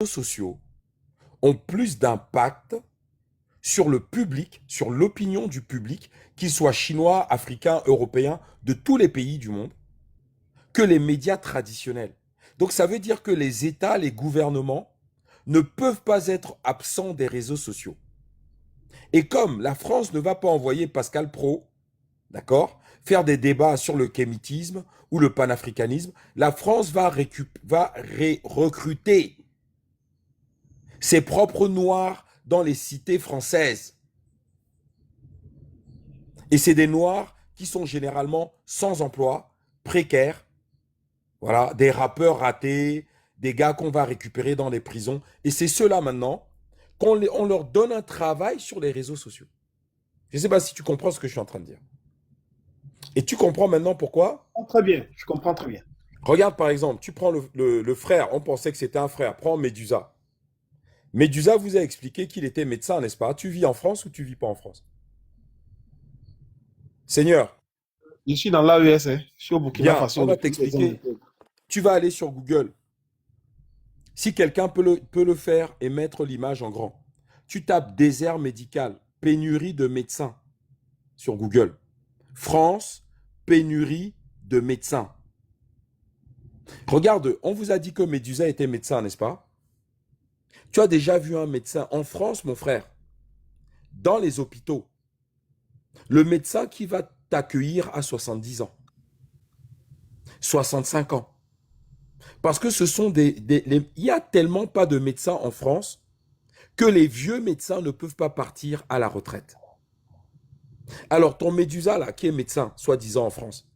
sociaux ont plus d'impact sur le public, sur l'opinion du public, qu'il soit chinois, africain, européen, de tous les pays du monde, que les médias traditionnels. Donc ça veut dire que les États, les gouvernements ne peuvent pas être absents des réseaux sociaux. Et comme la France ne va pas envoyer Pascal Praud, d'accord, faire des débats sur le kémitisme ou le panafricanisme, la France va recruter ses propres noirs dans les cités françaises. Et c'est des noirs qui sont généralement sans emploi, précaires, voilà, des rappeurs ratés, des gars qu'on va récupérer dans les prisons. Et c'est ceux-là maintenant on leur donne un travail sur les réseaux sociaux. Je ne sais pas si tu comprends ce que je suis en train de dire. Et tu comprends maintenant pourquoi? Très bien, je comprends très bien. Regarde par exemple, tu prends le frère, on pensait que c'était un frère, prends Médusa. Médusa vous a expliqué qu'il était médecin, n'est-ce pas? Tu vis en France ou tu vis pas en France? Seigneur, Je suis dans l'AES, hein. Je suis au Burkina bien, on Faso va depuis des années. t'expliquer. Tu vas aller sur Google. Si quelqu'un peut le faire et mettre l'image en grand, tu tapes désert médical, pénurie de médecins sur Google. France, pénurie de médecins. Regarde, on vous a dit que Médusa était médecin, n'est-ce pas? Tu as déjà vu un médecin en France, mon frère, dans les hôpitaux. Le médecin qui va t'accueillir à 70 ans, 65 ans. Parce que ce sont il n'y a tellement pas de médecins en France que les vieux médecins ne peuvent pas partir à la retraite. Alors, ton Médusa, là, qui est médecin, soi-disant en France,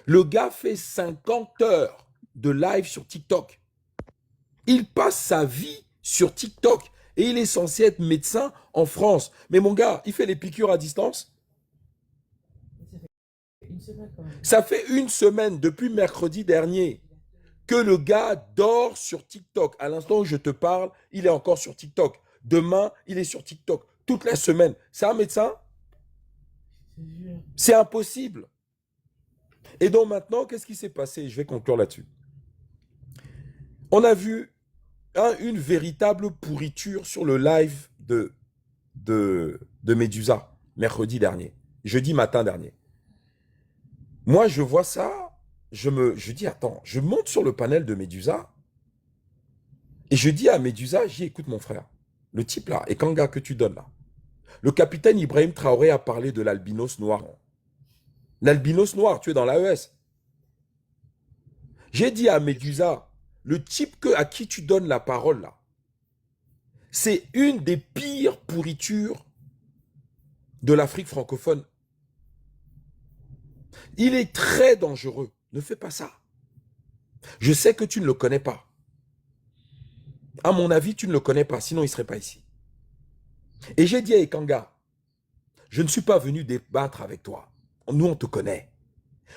le gars fait 50 heures de live sur TikTok. Il passe sa vie sur TikTok et il est censé être médecin en France. Mais mon gars, il fait les piqûres à distance. Ça fait une semaine depuis mercredi dernier que le gars dort sur TikTok. À l'instant où je te parle, il est encore sur TikTok. Demain, il est sur TikTok. Toute la semaine. C'est un médecin? C'est impossible. Et donc maintenant, qu'est-ce qui s'est passé? Je vais conclure là-dessus. On a vu une véritable pourriture sur le live de Medusa, mercredi dernier, jeudi matin dernier. Moi, je vois ça, je dis, attends, je monte sur le panel de Medusa et je dis à Medusa, écoute mon frère, le type là, et Kanga que tu donnes là, le capitaine Ibrahim Traoré a parlé de l'albinos noir. L'albinos noir, tu es dans l'AES. J'ai dit à Medusa, le type à qui tu donnes la parole là, c'est une des pires pourritures de l'Afrique francophone. Il est très dangereux. Ne fais pas ça. Je sais que tu ne le connais pas. À mon avis, tu ne le connais pas, sinon il ne serait pas ici. Et j'ai dit à Ekanga, je ne suis pas venu débattre avec toi. Nous, on te connaît.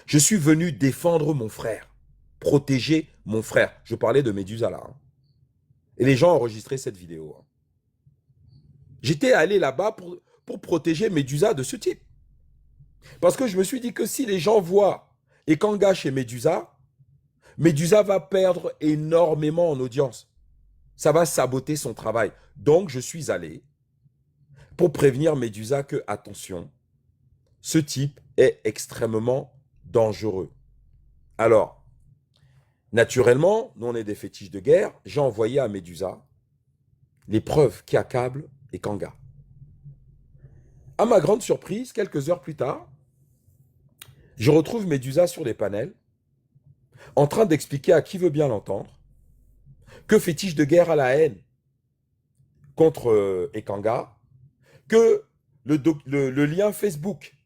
Je suis venu défendre mon frère, protéger mon frère. Je parlais de Médusa là. Hein. Et les gens ont enregistré cette vidéo. Hein. J'étais allé là-bas pour protéger Médusa de ce type. Parce que je me suis dit que si les gens voient Ekanga chez Médusa, Médusa va perdre énormément en audience. Ça va saboter son travail. Donc, je suis allé pour prévenir Médusa que, attention, ce type est extrêmement dangereux. Alors, naturellement, nous on est des fétiches de guerre, j'ai envoyé à Médusa les preuves qui accablent Ekanga. À ma grande surprise, quelques heures plus tard, je retrouve Médusa sur les panels, en train d'expliquer à qui veut bien l'entendre que fétiche de guerre a la haine contre Ekanga, que le lien Facebook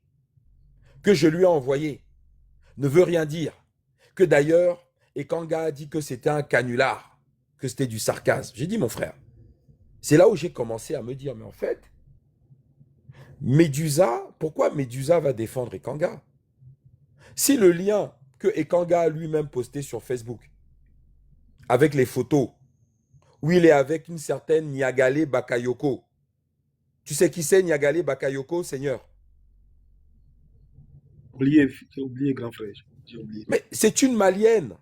que je lui ai envoyé ne veut rien dire, que d'ailleurs, Ekanga a dit que c'était un canular, que c'était du sarcasme. J'ai dit, mon frère, c'est là où j'ai commencé à me dire, mais en fait, Médusa, pourquoi Médusa va défendre Ekanga? Si le lien que Ekanga a lui-même posté sur Facebook, avec les photos, où il est avec une certaine Niagale Bakayoko, tu sais qui c'est Niagale Bakayoko, Seigneur? J'ai oublié, grand frère. J'ai oublié. Mais c'est une Malienne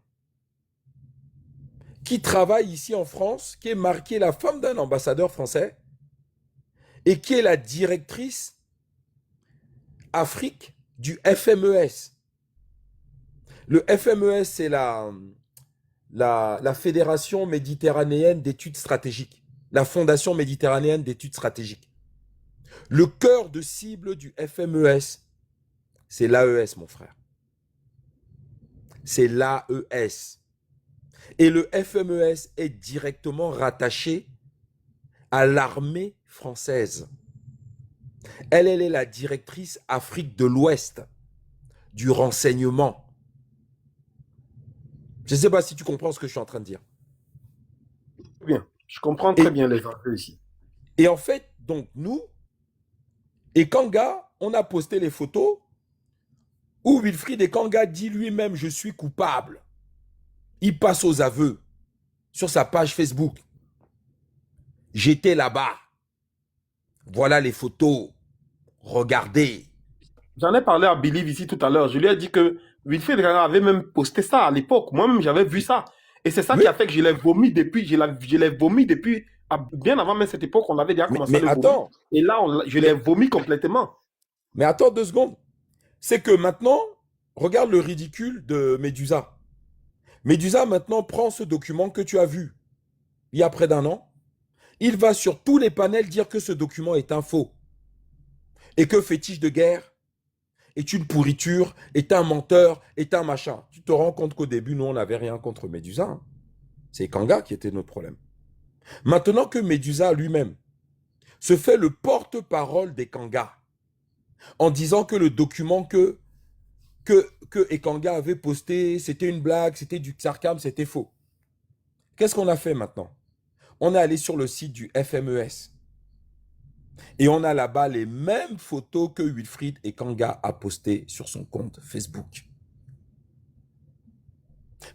qui travaille ici en France, qui est la femme d'un ambassadeur français et qui est la directrice Afrique du FMES. Le FMES, c'est la Fédération méditerranéenne d'études stratégiques, la Fondation méditerranéenne d'études stratégiques. Le cœur de cible du FMES, c'est l'AES, mon frère. C'est l'AES. Et le FMES est directement rattaché à l'armée française. Elle est la directrice Afrique de l'Ouest du renseignement. Je ne sais pas si tu comprends ce que je suis en train de dire. Bien, je comprends très bien les enjeux ici. Et en fait, donc nous, Ekanga, on a posté les photos où Wilfried Ekanga dit lui-même « Je suis coupable ». Il passe aux aveux sur sa page Facebook. J'étais là-bas. Voilà les photos. Regardez. J'en ai parlé à Believe ici tout à l'heure. Je lui ai dit que Wilfried Ekanga avait même posté ça à l'époque. Moi-même, j'avais vu ça. Et c'est ça Oui. qui a fait que je l'ai vomi depuis. Je l'ai vomi depuis. Bien avant même cette époque, on avait déjà commencé à le vomir. Et là, je l'ai vomi complètement. Mais attends 2 secondes. C'est que maintenant, regarde le ridicule de Medusa. Medusa maintenant prend ce document que tu as vu il y a près d'1 an. Il va sur tous les panels dire que ce document est un faux. Et que Fétiche de guerre est une pourriture, est un menteur, est un machin. Tu te rends compte qu'au début, nous, on n'avait rien contre Medusa. Hein. C'est Kanga qui était notre problème. Maintenant que Medusa lui-même se fait le porte-parole des Kanga en disant que le document que Ekanga avait posté, c'était une blague, c'était du sarcasme, c'était faux. Qu'est-ce qu'on a fait maintenant? On est allé sur le site du FMES. Et on a là-bas les mêmes photos que Wilfried Ekanga a postées sur son compte Facebook.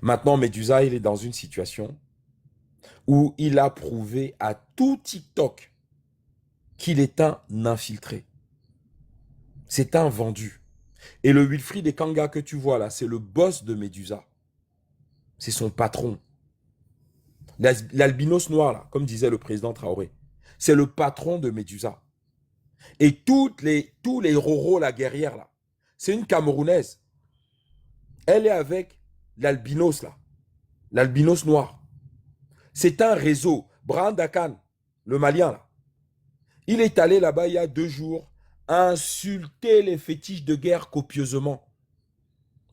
Maintenant, Medusa, il est dans une situation où il a prouvé à tout TikTok qu'il est un infiltré. C'est un vendu. Et le Wilfried Ekanga que tu vois là, c'est le boss de Medusa. C'est son patron. L'albinos noir, là, comme disait le président Traoré, c'est le patron de Medusa. Et tous les roros, la guerrière, là, c'est une Camerounaise. Elle est avec l'albinos, là, l'albinos noir. C'est un réseau. Brahim Dakan, le Malien, là, il est allé là-bas il y a 2 jours insulter les fétiches de guerre copieusement.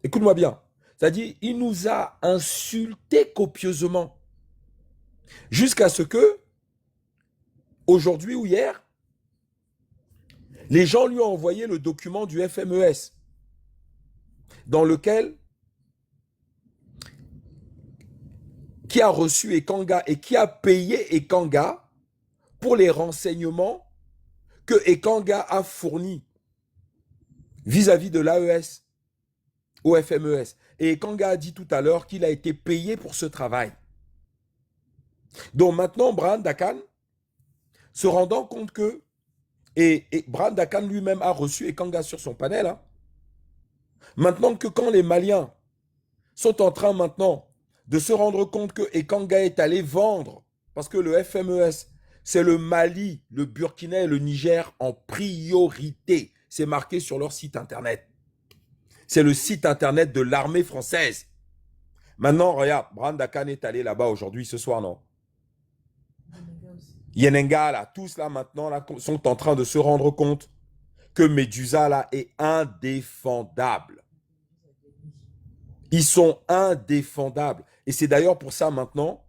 Écoute-moi bien. C'est-à-dire, il nous a insultés copieusement. Jusqu'à ce que, aujourd'hui ou hier, les gens lui ont envoyé le document du FMES, dans lequel, qui a reçu Ekanga et qui a payé Ekanga pour les renseignements que Ekanga a fournis vis-à-vis de l'AES au FMES. Et Ekanga a dit tout à l'heure qu'il a été payé pour ce travail. Donc maintenant, Brahim Dakan, se rendant compte que, et Brahim Dakan lui-même a reçu Ekanga sur son panel, hein, maintenant que quand les Maliens sont en train maintenant de se rendre compte que Ekanga est allé vendre, parce que le FMES, c'est le Mali, le Burkina et le Niger en priorité. C'est marqué sur leur site internet. C'est le site internet de l'armée française. Maintenant, regarde, Brahim Dakan est allé là-bas aujourd'hui, ce soir, non? Yenenga, là, tous là maintenant là, sont en train de se rendre compte que Medusa là est indéfendable. Ils sont indéfendables. Et c'est d'ailleurs pour ça maintenant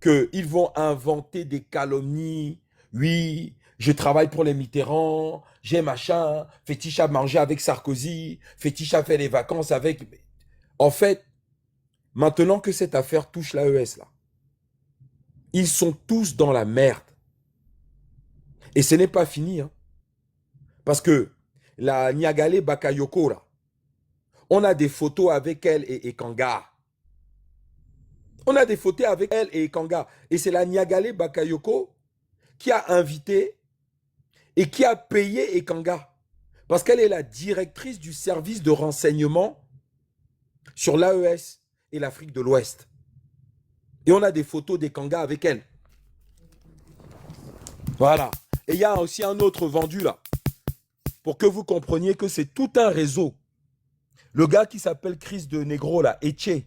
qu'ils vont inventer des calomnies. Oui, je travaille pour les Mitterrand, j'ai machin, Fétiche a mangé avec Sarkozy, Fétiche a fait les vacances avec... En fait, maintenant que cette affaire touche l'AES là, ils sont tous dans la merde. Et ce n'est pas fini. Hein. Parce que la Niagale Bakayoko, là, on a des photos avec elle et Ekanga. On a des photos avec elle et Ekanga. Et c'est la Niagale Bakayoko qui a invité et qui a payé Ekanga. Parce qu'elle est la directrice du service de renseignement sur l'AES et l'Afrique de l'Ouest. Et on a des photos des Kangas avec elle. Voilà. Et il y a aussi un autre vendu là. Pour que vous compreniez que c'est tout un réseau. Le gars qui s'appelle Chris de Negro là, Etche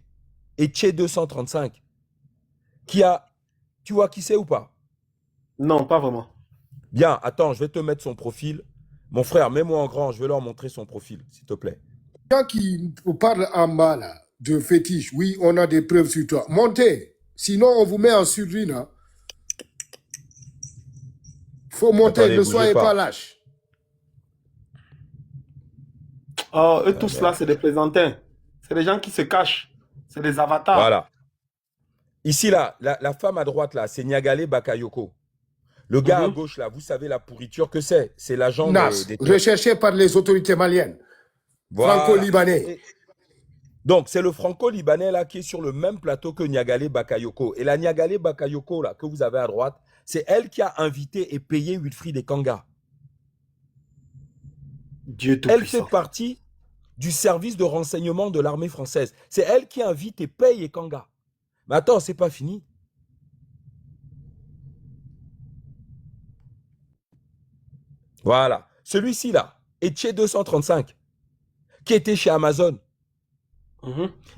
235, qui a... Tu vois qui c'est ou pas? Non, pas vraiment. Bien, attends, je vais te mettre son profil. Mon frère, mets-moi en grand, je vais leur montrer son profil, s'il te plaît. Les gens qui parlent en bas là, de fétiche, oui, on a des preuves sur toi. Montez, sinon on vous met en surdine. Hein. Faut monter, Attendez, ne bougez soyez pas pas. lâches. Oh, eux tous là, c'est des plaisantins. C'est des gens qui se cachent. C'est des avatars. Voilà. Ici, là, la femme à droite, là, c'est Niagale Bakayoko. Le gars à gauche, là, vous savez la pourriture que c'est. C'est l'agent des recherché par les autorités maliennes. Voilà. Franco-libanais. Donc, c'est le franco-libanais, là, qui est sur le même plateau que Niagale Bakayoko. Et la Niagale Bakayoko, là, que vous avez à droite, c'est elle qui a invité et payé Wilfried Ekanga. Dieu tout Elle puissant. fait partie du service de renseignement de l'armée française. C'est elle qui invite et paye Ekanga. Mais attends, c'est pas fini. Voilà. Celui-ci, là, Etche 235, qui était chez Amazon.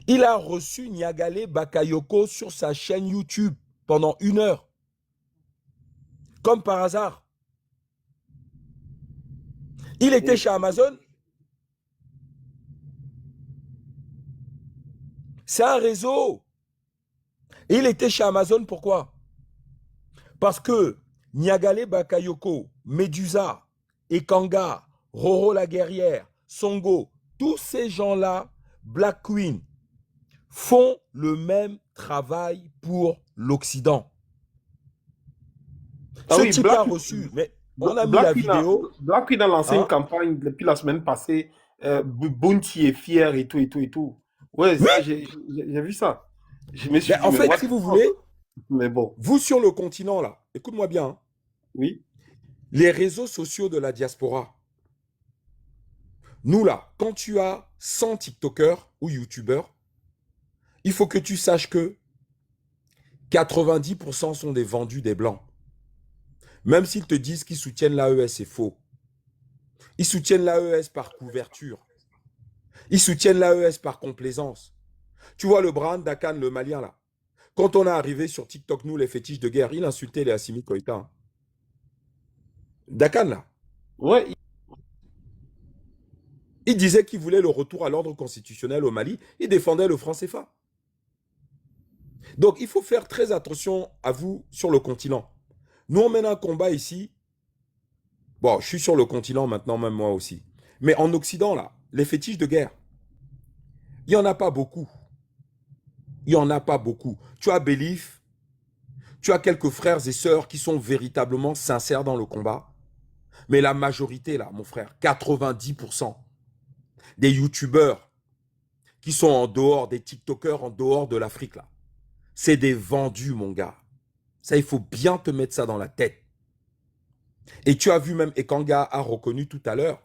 Il a reçu Niagale Bakayoko sur sa chaîne YouTube pendant 1 heure. Comme par hasard. Il était chez Amazon. C'est un réseau. Et il était chez Amazon, pourquoi? Parce que Niagale Bakayoko, Medusa, Ekanga, Roro la guerrière, Songo, tous ces gens-là, Black Queen, font le même travail pour l'Occident. Ce type a reçu, mais on a mis la vidéo. Black Queen a lancé une campagne depuis la semaine passée. Bounty est fier et tout, et tout, et tout. Ouais, ça, j'ai vu ça. Je me suis dit, en fait, si vous voulez, mais bon. Vous sur le continent, là, écoute-moi bien. Hein, oui. Les réseaux sociaux de la diaspora. Nous, là, quand tu as 100 TikTokers ou YouTubeurs, il faut que tu saches que 90% sont des vendus des Blancs. Même s'ils te disent qu'ils soutiennent l'AES, c'est faux. Ils soutiennent l'AES par couverture. Ils soutiennent l'AES par complaisance. Tu vois le Brand Dakan, le Malien, là. Quand on est arrivé sur TikTok, nous, les fétiches de guerre, il insultait les Assimi Koïta. Hein. Dakan, là. Ouais. Il disait qu'il voulait le retour à l'ordre constitutionnel au Mali. Il défendait le franc CFA. Donc, il faut faire très attention à vous sur le continent. Nous, on mène un combat ici. Bon, je suis sur le continent maintenant, même moi aussi. Mais en Occident, là, les fétiches de guerre, il n'y en a pas beaucoup. Il n'y en a pas beaucoup. Tu as Bélif, tu as quelques frères et sœurs qui sont véritablement sincères dans le combat. Mais la majorité, là, mon frère, 90% des youtubeurs qui sont en dehors, des tiktokers en dehors de l'Afrique, là, c'est des vendus, mon gars. Ça, il faut bien te mettre ça dans la tête. Et tu as vu même, Ekanga a reconnu tout à l'heure,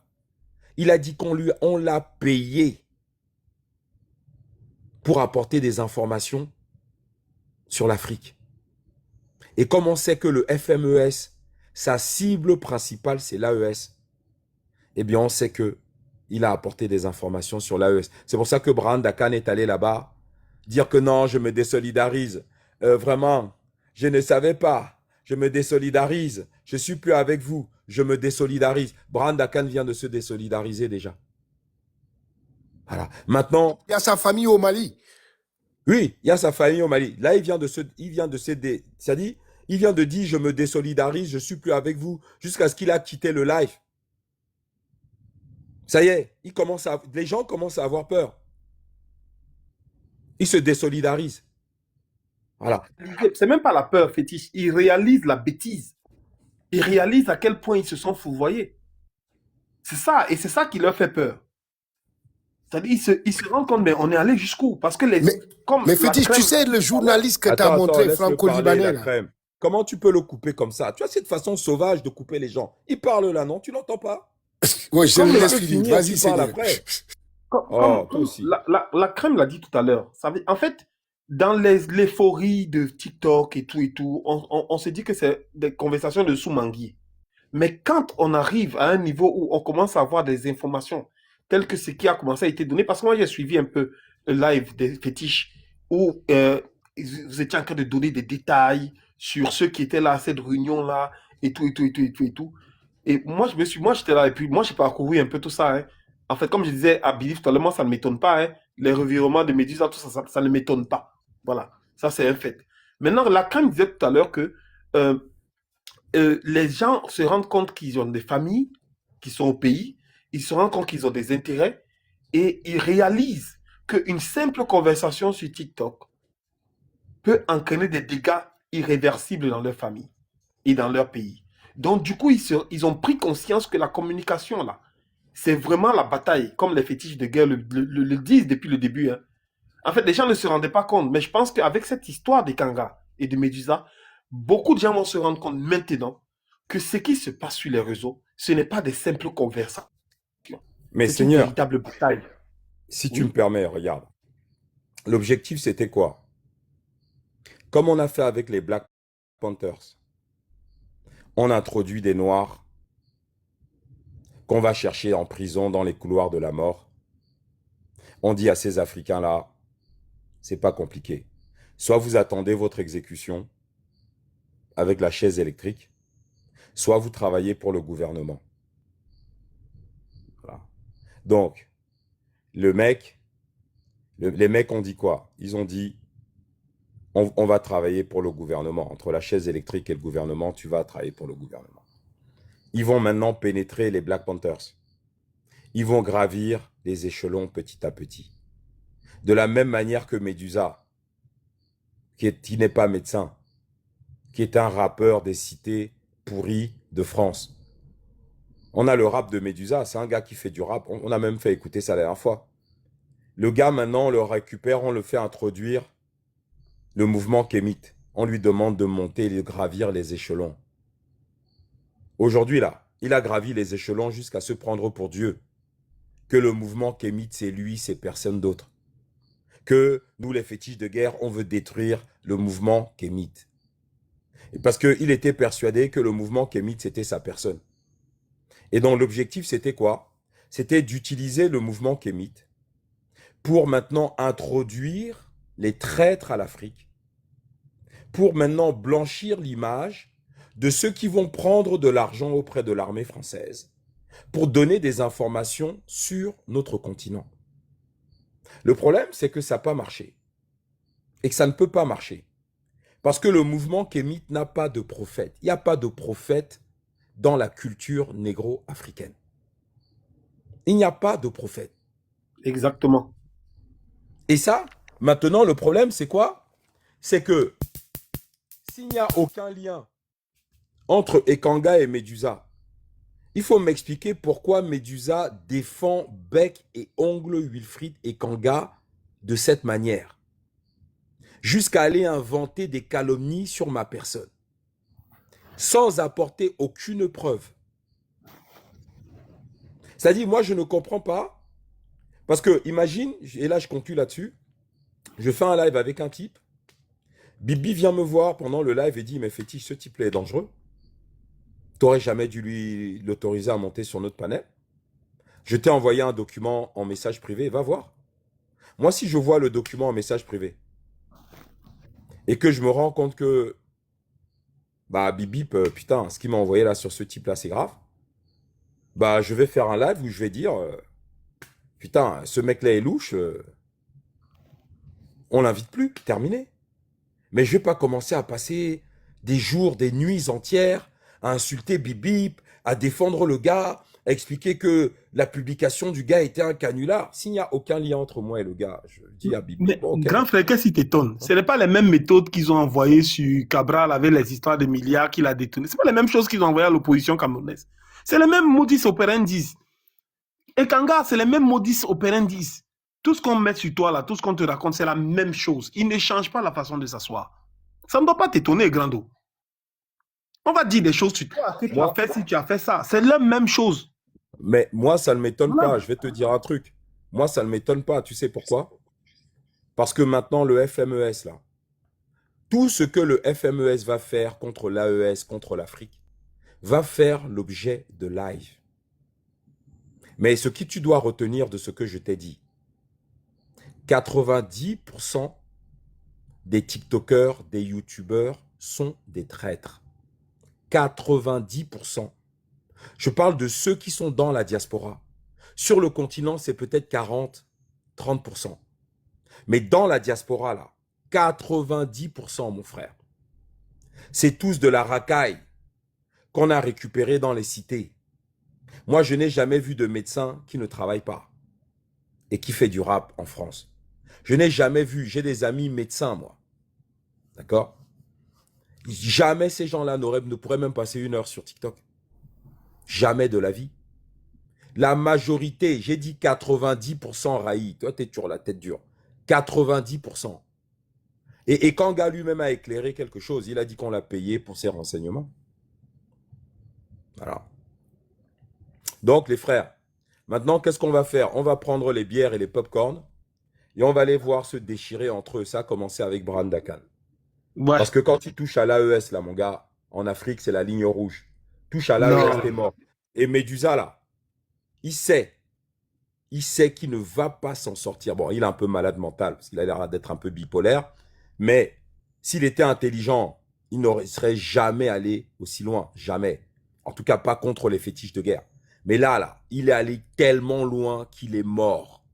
il a dit on l'a payé pour apporter des informations sur l'Afrique. Et comme on sait que le FMES, sa cible principale, c'est l'AES, eh bien, on sait qu'il a apporté des informations sur l'AES. C'est pour ça que Brand Dakan est allé là-bas, dire que non, je me désolidarise. Vraiment, je ne savais pas. Je me désolidarise. Je ne suis plus avec vous. Je me désolidarise. Brand Dakan vient de se désolidariser déjà. Voilà. Maintenant... Il y a sa famille au Mali. Oui, il y a sa famille au Mali. Là, il vient de c'est-à-dire, il vient de dire, je me désolidarise, je ne suis plus avec vous, jusqu'à ce qu'il a quitté le live. Ça y est, les gens commencent à avoir peur. Ils se désolidarisent. Voilà. C'est même pas la peur, fétiche. Ils réalisent la bêtise. Ils réalisent à quel point ils se sont fourvoyés. C'est ça, et c'est ça qui leur fait peur. C'est-à-dire, ils se rendent compte, mais on est allé jusqu'où? Parce que mais fétiche, tu sais, le journaliste que tu as montré, franco-libanais, comment tu peux le couper comme ça? Tu as cette façon sauvage de couper les gens. Il parle là, non? Tu l'entends pas? Oui, je le laisse finir. Vas-y, c'est après. La crème l'a dit tout à l'heure. En fait, dans l'euphorie de TikTok et tout, on se dit que c'est des conversations de sous-manguier. Mais quand on arrive à un niveau où on commence à avoir des informations telles que ce qui a commencé à être donné, parce que moi j'ai suivi un peu le live des fétiches où vous étiez en train de donner des détails sur ceux qui étaient là à cette réunion-là et tout, et tout, et tout, et tout, et tout. Et moi j'étais là et puis moi j'ai parcouru un peu tout ça, hein. En fait, comme je disais à Billy tout à l'heure, moi ça ne m'étonne pas, hein. Les revirements de Médusa, tout ça, ça ne m'étonne pas. Voilà, ça c'est un fait. Maintenant, là, quand il disait tout à l'heure que euh, les gens se rendent compte qu'ils ont des familles qui sont au pays, ils se rendent compte qu'ils ont des intérêts et ils réalisent qu'une simple conversation sur TikTok peut entraîner des dégâts irréversibles dans leur famille et dans leur pays. Donc, du coup, ils ont pris conscience que la communication, là, c'est vraiment la bataille, comme les fétiches de guerre le disent depuis le début, hein. En fait, les gens ne se rendaient pas compte, mais je pense qu'avec cette histoire des Kangas et de Médusa, beaucoup de gens vont se rendre compte maintenant que ce qui se passe sur les réseaux, ce n'est pas des simples conversations. Mais C'est une Seigneur, véritable bataille. si tu me Oui, permets, regarde. L'objectif, c'était quoi? Comme on a fait avec les Black Panthers, on introduit des Noirs qu'on va chercher en prison dans les couloirs de la mort. On dit à ces Africains-là, c'est pas compliqué. Soit vous attendez votre exécution avec la chaise électrique, soit vous travaillez pour le gouvernement. Voilà. Donc, le mec, les mecs ont dit quoi? Ils ont dit, on va travailler pour le gouvernement. Entre la chaise électrique et le gouvernement, tu vas travailler pour le gouvernement. Ils vont maintenant pénétrer les Black Panthers. Ils vont gravir les échelons petit à petit. De la même manière que Médusa, qui n'est pas médecin, qui est un rappeur des cités pourries de France. On a le rap de Médusa, c'est un gars qui fait du rap. On a même fait écouter ça la dernière fois. Le gars, maintenant, on le récupère, on le fait introduire le mouvement kémite. On lui demande de monter et de gravir les échelons. Aujourd'hui, là, il a gravi les échelons jusqu'à se prendre pour Dieu. Que le mouvement kémite, c'est lui, c'est personne d'autre. Que nous, les fétiches de guerre, on veut détruire le mouvement kémite. Et parce qu'il était persuadé que le mouvement kémite, c'était sa personne. Et donc, l'objectif, c'était quoi? C'était d'utiliser le mouvement kémite pour maintenant introduire les traîtres à l'Afrique, pour maintenant blanchir l'image de ceux qui vont prendre de l'argent auprès de l'armée française pour donner des informations sur notre continent. Le problème, c'est que ça n'a pas marché et que ça ne peut pas marcher parce que le mouvement kémite n'a pas de prophète. Il n'y a pas de prophète dans la culture négro-africaine. Il n'y a pas de prophète. exactement. Et ça, maintenant, le problème, c'est quoi? C'est que s'il n'y a aucun lien entre Ekanga et Médusa, il faut m'expliquer pourquoi Médusa défend bec et ongle Wilfried Ekanga de cette manière, jusqu'à aller inventer des calomnies sur ma personne, sans apporter aucune preuve. C'est-à-dire, moi, je ne comprends pas, parce que, imagine, et là, je conclue là-dessus, je fais un live avec un type, Bibi vient me voir pendant le live et dit, mais fétiche, ce type-là est dangereux. T'aurais jamais dû lui l'autoriser à monter sur notre panel. Je t'ai envoyé un document en message privé, va voir. Moi, si je vois le document en message privé et que je me rends compte que, bah, Bibi, putain, ce qu'il m'a envoyé là sur ce type-là, c'est grave, bah, je vais faire un live où je vais dire, putain, ce mec-là est louche, on l'invite plus, terminé. Mais je vais pas commencer à passer des jours, des nuits entières à insulter Bibi, à défendre le gars, à expliquer que la publication du gars était un canular. S'il n'y a aucun lien entre moi et le gars, je dis à Bibi, Mais bon, ok. grand frère, qu'est-ce qui t'étonne? Ce n'est pas les mêmes méthodes qu'ils ont envoyées sur Cabral avec les histoires de milliards qu'il a détournées. Ce n'est pas les mêmes choses qu'ils ont envoyées à l'opposition camerounaise. C'est les mêmes modus operandi. Et Kanga, c'est les mêmes modus operandi. Tout ce qu'on met sur toi là, tout ce qu'on te raconte, c'est la même chose. Il ne change pas la façon de s'asseoir. Ça ne doit pas t'étonner, Grando. On va dire des choses sur toi que tu as Moi, fait si tu as fait ça. C'est la même chose. mais moi, ça ne m'étonne Voilà. pas. Je vais te dire un truc. Moi, ça ne m'étonne pas. Tu sais pourquoi? Parce que maintenant, le FMES, là, tout ce que le FMES va faire contre l'AES, contre l'Afrique, va faire l'objet de live. Mais ce que tu dois retenir de ce que je t'ai dit, 90% des TikTokers, des YouTubeurs sont des traîtres. 90%. Je parle de ceux qui sont dans la diaspora. Sur le continent, c'est peut-être 40, 30%. Mais dans la diaspora, là, 90%, mon frère. C'est tous de la racaille qu'on a récupéré dans les cités. Moi, je n'ai jamais vu de médecin qui ne travaille pas et qui fait du rap en France. Je n'ai jamais vu, j'ai des amis médecins, moi. D'accord? Jamais ces gens-là ne pourraient même passer 1 heure sur TikTok. Jamais de la vie. La majorité, j'ai dit 90% Raï. Toi, t'es toujours la tête dure. 90%. Et Kanga lui-même a éclairé quelque chose. Il a dit qu'on l'a payé pour ses renseignements. Voilà. Donc, les frères, maintenant, qu'est-ce qu'on va faire? On va prendre les bières et les pop-corn et on va les voir se déchirer entre eux. Ça a commencé avec Brandakan. Ouais. Parce que quand tu touches à l'AES, là, mon gars, en Afrique, c'est la ligne rouge. Touche à Non. l'AES, t'es mort. Et Medusa, là, il sait qu'il ne va pas s'en sortir. Bon, il est un peu malade mental, parce qu'il a l'air d'être un peu bipolaire, mais s'il était intelligent, il ne serait jamais allé aussi loin. Jamais. En tout cas, pas contre les fétiches de guerre. Mais là, il est allé tellement loin qu'il est mort.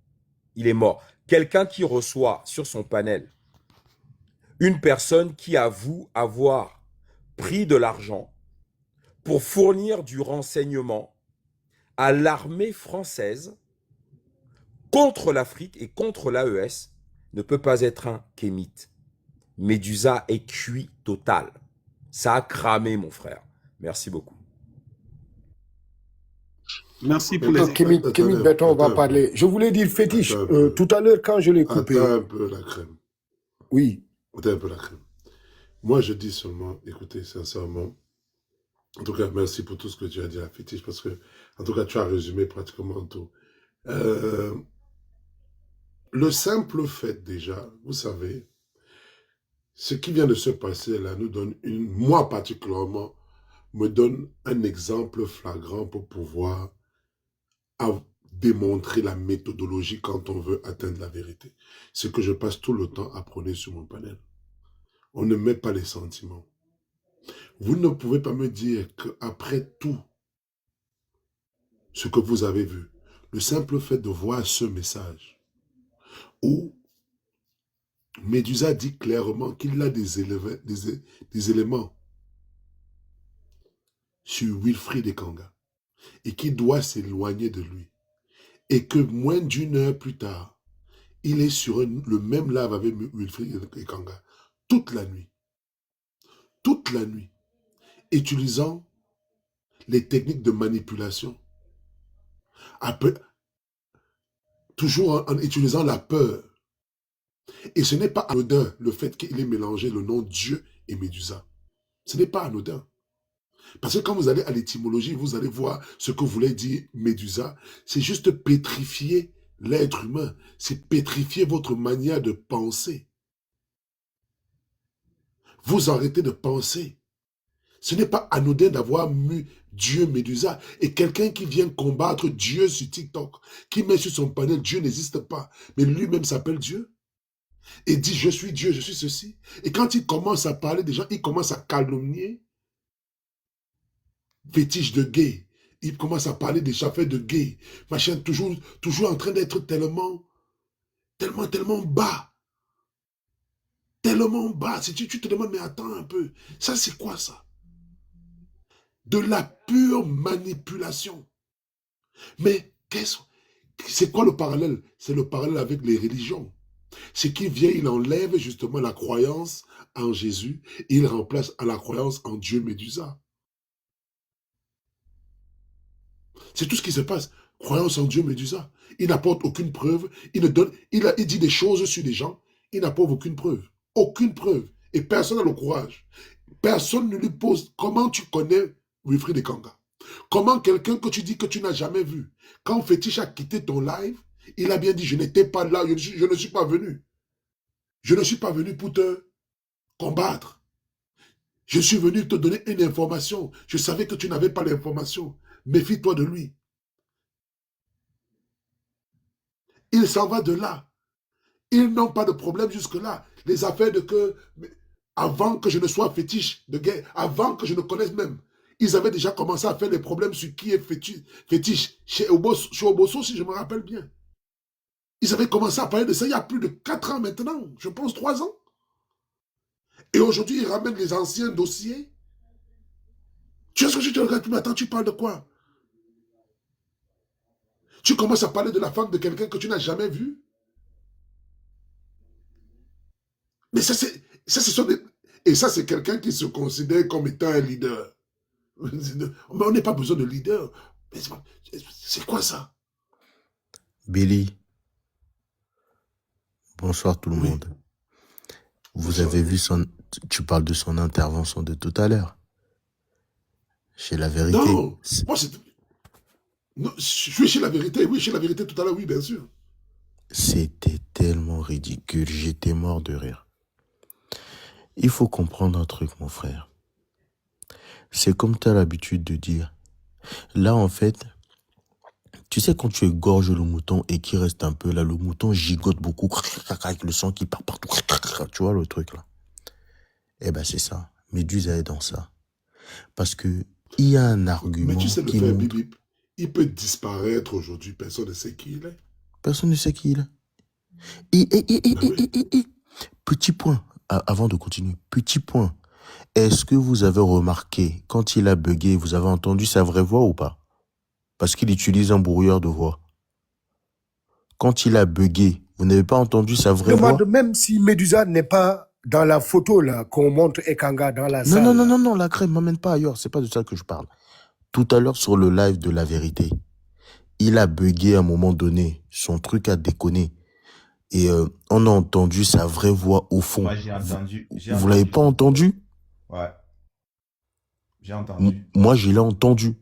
Il est mort. Quelqu'un qui reçoit sur son panel une personne qui avoue avoir pris de l'argent pour fournir du renseignement à l'armée française contre l'Afrique et contre l'AES ne peut pas être un kémite. Médusa est cuit total. Ça a cramé, mon frère. Merci beaucoup. Merci pour les... Attends, Kémit, Bertrand, on va parler. Je voulais dire fétiche. Tout à l'heure, quand je l'ai coupé. Attends un peu la crème. Oui. Attends un peu la crème. Moi, je dis seulement, écoutez, sincèrement, en tout cas, merci pour tout ce que tu as dit à la fétiche, parce que, en tout cas, tu as résumé pratiquement tout. Le simple fait, déjà, vous savez, ce qui vient de se passer là nous donne moi particulièrement, me donne un exemple flagrant pour pouvoir démontrer la méthodologie quand on veut atteindre la vérité. Ce que je passe tout le temps à prôner sur mon panel. On ne met pas les sentiments. Vous ne pouvez pas me dire qu'après tout ce que vous avez vu, le simple fait de voir ce message où Médusa dit clairement qu'il a des éléments sur Wilfried Ekanga et qu'il doit s'éloigner de lui. Et que moins d'une heure plus tard, il est sur le même live avec Wilfried Ekanga toute la nuit. Toute la nuit. Utilisant les techniques de manipulation. Toujours en utilisant la peur. Et ce n'est pas anodin le fait qu'il ait mélangé le nom Dieu et Médusa. Ce n'est pas anodin. Parce que quand vous allez à l'étymologie, vous allez voir ce que voulait dire Médusa. C'est juste pétrifier l'être humain. C'est pétrifier votre manière de penser. Vous arrêtez de penser. Ce n'est pas anodin d'avoir mu Dieu Médusa. Et quelqu'un qui vient combattre Dieu sur TikTok, qui met sur son panel Dieu n'existe pas, mais lui-même s'appelle Dieu. Et dit je suis Dieu, je suis ceci. Et quand il commence à parler des gens, il commence à calomnier. Fétiche de gay. Il commence à parler des affaires de gay. Machin, toujours en train d'être tellement bas. Tellement bas. Si tu te demandes, mais attends un peu. Ça, c'est quoi ça? De la pure manipulation. Mais c'est quoi le parallèle? C'est le parallèle avec les religions. C'est qu'il vient, il enlève justement la croyance en Jésus et il remplace à la croyance en Dieu Médusa. C'est tout ce qui se passe. Croyance en Dieu Médusa. Il n'apporte aucune preuve. Il dit des choses sur des gens. Il n'apporte aucune preuve. Aucune preuve. Et personne n'a le courage. Personne ne lui pose comment tu connais Wilfried Ekanga. Comment quelqu'un que tu dis que tu n'as jamais vu. Quand Fétiche a quitté ton live, il a bien dit je n'étais pas là, je ne suis pas venu. Je ne suis pas venu pour te combattre. Je suis venu te donner une information. Je savais que tu n'avais pas l'information. Méfie-toi de lui. Il s'en va de là. Ils n'ont pas de problème jusque-là. Les affaires de que, avant que je ne sois fétiche de guerre, avant que je ne connaisse même, ils avaient déjà commencé à faire des problèmes sur qui est fétiche. Chez Obosso, si je me rappelle bien. Ils avaient commencé à parler de ça il y a plus de 4 ans maintenant, je pense 3 ans. Et aujourd'hui, ils ramènent les anciens dossiers. Tu vois ce que je te regarde, mais attends, tu parles de quoi? Tu commences à parler de la femme de quelqu'un que tu n'as jamais vu. Mais ça, ce sont des... Et ça, c'est quelqu'un qui se considère comme étant un leader. Mais on n'a pas besoin de leader. C'est quoi ça? Billy, bonsoir tout le Oui, monde. Vous bonsoir. avez vu tu parles de son intervention de tout à l'heure, chez La Vérité. Non, moi c'est... Non, je suis chez La Vérité, oui, chez La Vérité tout à l'heure, oui, bien sûr. C'était tellement ridicule, j'étais mort de rire. Il faut comprendre un truc, mon frère. C'est comme tu as l'habitude de dire. Là, en fait, tu sais quand tu égorges le mouton et qu'il reste un peu là, le mouton gigote beaucoup, avec le sang qui part partout. Tu vois le truc là? Eh ben c'est ça. Médusa est dans ça. Parce que il y a un Mais tu argument sais, le qui frère montre... Bibip, il peut disparaître aujourd'hui, personne ne sait qui il est. Personne ne sait qui il est. Ben oui. Petit point, avant de continuer, petit point. Est-ce que vous avez remarqué, quand il a bugué, vous avez entendu sa vraie voix ou pas? Parce qu'il utilise un brouilleur de voix. Quand il a bugué, vous n'avez pas entendu sa Je vraie voix? demande même si Médusa n'est pas dans la photo là qu'on montre Ekanga dans la Non, salle. non, non, là. non, non, la crème m'amène pas ailleurs, c'est pas de ça que je parle. Tout à l'heure sur le live de La Vérité, il a bugué à un moment donné, son truc a déconné. Et on a entendu sa vraie voix au fond. Moi, j'ai entendu. Vous l'avez pas entendu? Ouais. J'ai entendu. Moi, je l'ai entendu.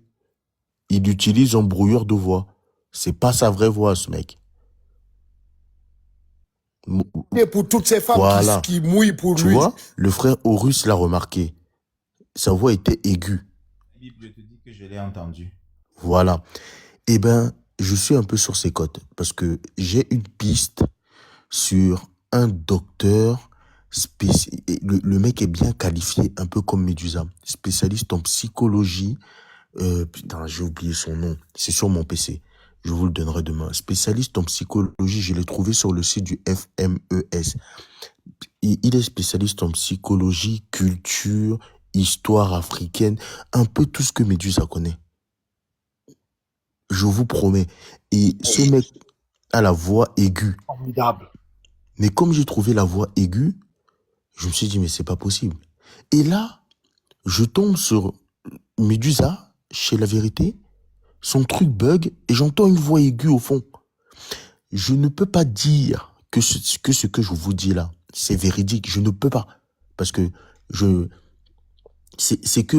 Il utilise un brouilleur de voix. C'est pas sa vraie voix, ce mec. Et pour toutes ces femmes Voilà. qui mouillent pour Tu lui. vois, le frère Horus l'a remarqué. Sa voix était aiguë. Je te dis que je l'ai entendu. Voilà. Eh ben, je suis un peu sur ses côtes parce que j'ai une piste sur un docteur spécial. Le mec est bien qualifié, un peu comme Médusa, spécialiste en psychologie. Putain, j'ai oublié son nom. C'est sur mon PC. Je vous le donnerai demain. Spécialiste en psychologie, je l'ai trouvé sur le site du FMES. Il est spécialiste en psychologie, culture, histoire africaine, un peu tout ce que Médusa connaît. Je vous promets. Et ce mec a la voix aiguë. Formidable. Mais comme j'ai trouvé la voix aiguë, je me suis dit, mais c'est pas possible. Et là, je tombe sur Médusa, chez La Vérité, son truc bug, et j'entends une voix aiguë au fond. Je ne peux pas dire que ce que je vous dis là, c'est véridique. Je ne peux pas. Parce que c'est que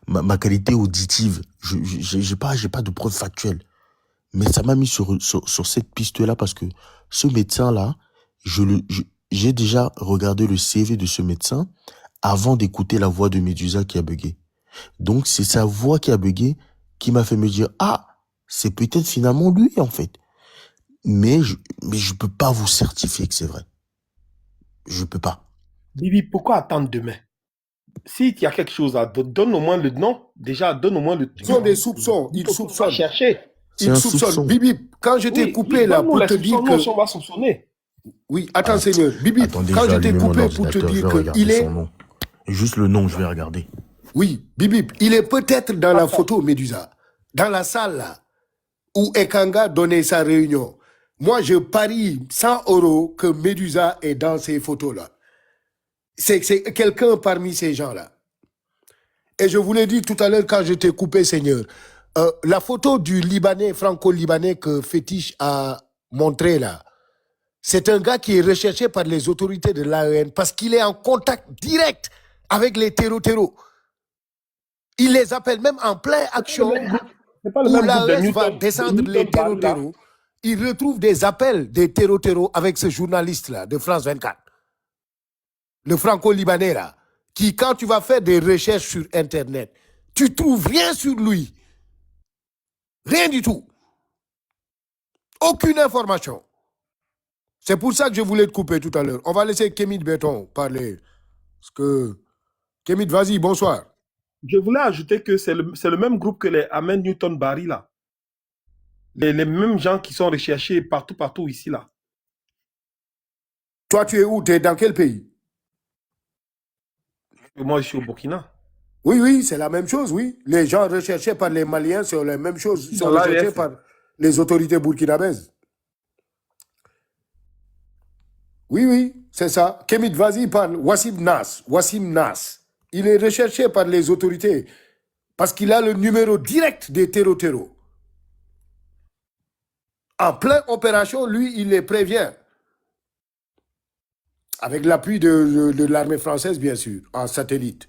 ma qualité auditive. J'ai pas de preuves factuelles. Mais ça m'a mis sur cette piste-là parce que ce médecin-là, j'ai déjà regardé le CV de ce médecin avant d'écouter la voix de Médusa qui a bugué. Donc, c'est sa voix qui a bugué qui m'a fait me dire, ah, c'est peut-être finalement lui, en fait. Mais je peux pas vous certifier que c'est vrai. Je peux pas. Bibi, pourquoi attendre demain? S'il y a quelque chose à donne au moins le nom. Déjà, donne au moins le Ils ont des soupçons. Ils faut soupçonnent. chercher. C'est Ils un soupçonnent. soupçon. Bibi, quand je t'ai coupé là pour te dire que... On va soupçonner. Oui, attends Seigneur. Bibi, Attendez, quand je vais je t'ai allumer mon coupé pour te ordinateur, je dire vais regarder qu'il est... son nom. Juste le nom, je vais regarder. Oui, Bibi, il est peut-être dans la photo Médusa. Dans la salle là, où Ekanga donnait sa réunion. Moi, je parie 100 € que Médusa est dans ces photos-là. C'est quelqu'un parmi ces gens-là. Et je vous l'ai dit tout à l'heure quand je t'ai coupé, Seigneur. La photo du Libanais, franco-libanais que Fétiche a montré là, c'est un gars qui est recherché par les autorités de l'AEN parce qu'il est en contact direct avec les terreaux. Il les appelle même en pleine action C'est pas le où même groupe de l'AES va Newton. descendre les terreaux. il retrouve des appels des terreaux avec ce journaliste-là de France 24, le franco-libanais là, qui, quand tu vas faire des recherches sur Internet, tu trouves rien sur lui. Rien du tout. Aucune information. C'est pour ça que je voulais te couper tout à l'heure. On va laisser Kémit Béton parler. Parce que... Kémit, vas-y, bonsoir. Je voulais ajouter que c'est le même groupe que les Amen Newton Barry, là. Les mêmes gens qui sont recherchés partout ici, là. Toi, tu es où? Tu es dans quel pays? Moi, je suis au Burkina. Oui, oui, c'est la même chose, oui. Les gens recherchés par les Maliens, c'est la même chose. Ils sont Dans l'AEF. recherchés par les autorités burkinabèses. Oui, oui, c'est ça. Kémit, vas-y, parle. Wassim Nas. Il est recherché par les autorités parce qu'il a le numéro direct des terreaux. En pleine opération, lui, il les prévient. Avec l'appui de l'armée française, bien sûr, en satellite.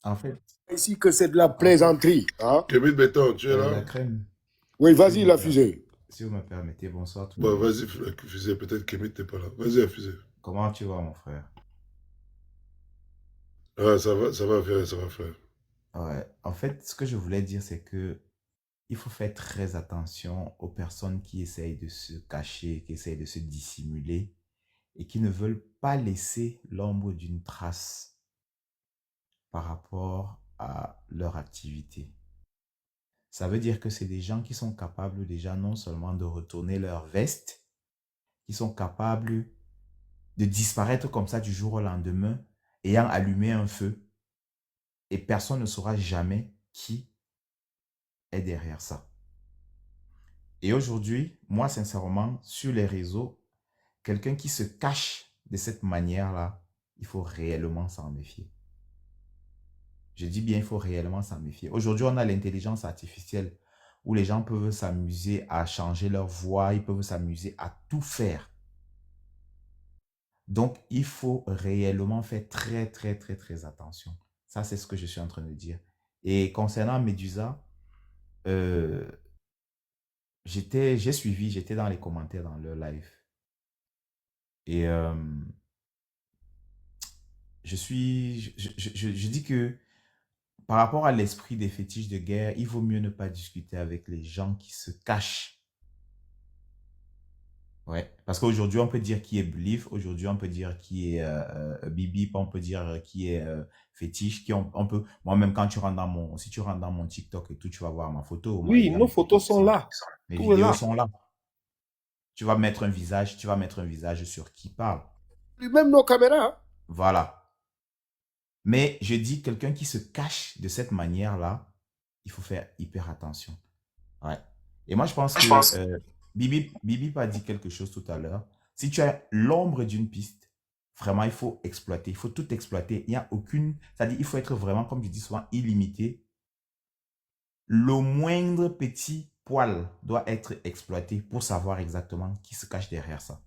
En fait, Ici que c'est de la plaisanterie. Hein? Kémit Béton, tu es la là? crème, Oui, si vas-y, vous la me per- fusée. si vous me permettez, bonsoir tout le Bon, monde. vas-y, fusée. Peut-être Kémit n'est pas là. Vas-y, fusée. Comment tu vas, mon frère? Ah, ça va, frère. Ouais. En fait, ce que je voulais dire, c'est que il faut faire très attention aux personnes qui essayent de se cacher, qui essayent de se dissimuler et qui ne veulent pas laisser l'ombre d'une trace par rapport à leur activité. Ça veut dire que c'est des gens qui sont capables déjà non seulement de retourner leur veste, qui sont capables de disparaître comme ça du jour au lendemain, ayant allumé un feu, et personne ne saura jamais qui est derrière ça. Et aujourd'hui, moi sincèrement, sur les réseaux, quelqu'un qui se cache de cette manière-là, il faut réellement s'en méfier. Je dis bien, il faut réellement s'en méfier. Aujourd'hui, on a l'intelligence artificielle où les gens peuvent s'amuser à changer leur voix, ils peuvent s'amuser à tout faire. Donc, il faut réellement faire très attention. Ça, c'est ce que je suis en train de dire. Et concernant Medusa, j'étais dans les commentaires dans leur live. Et je dis que par rapport à l'esprit des fétiches de guerre, il vaut mieux ne pas discuter avec les gens qui se cachent. Ouais, parce qu'aujourd'hui, on peut dire qui est Belief, aujourd'hui, on peut dire qui est Bibi, on peut dire qui est fétiche, on peut, moi-même, quand si tu rentres dans mon TikTok et tout, tu vas voir ma photo. Moi, il Oui, y a nos mes photos photos sont là. Mes Tout est vidéos là. sont là. Tu vas mettre un visage sur qui parle. Même nos caméras. Hein? Voilà. Mais je dis, quelqu'un qui se cache de cette manière-là, il faut faire hyper attention. Ouais. Et moi, je pense que Bibi a dit quelque chose tout à l'heure. Si tu as l'ombre d'une piste, vraiment, il faut exploiter. Il faut tout exploiter. Il n'y a aucune... C'est-à-dire, il faut être vraiment, comme je dis souvent, illimité. Le moindre petit poil doit être exploité pour savoir exactement qui se cache derrière ça.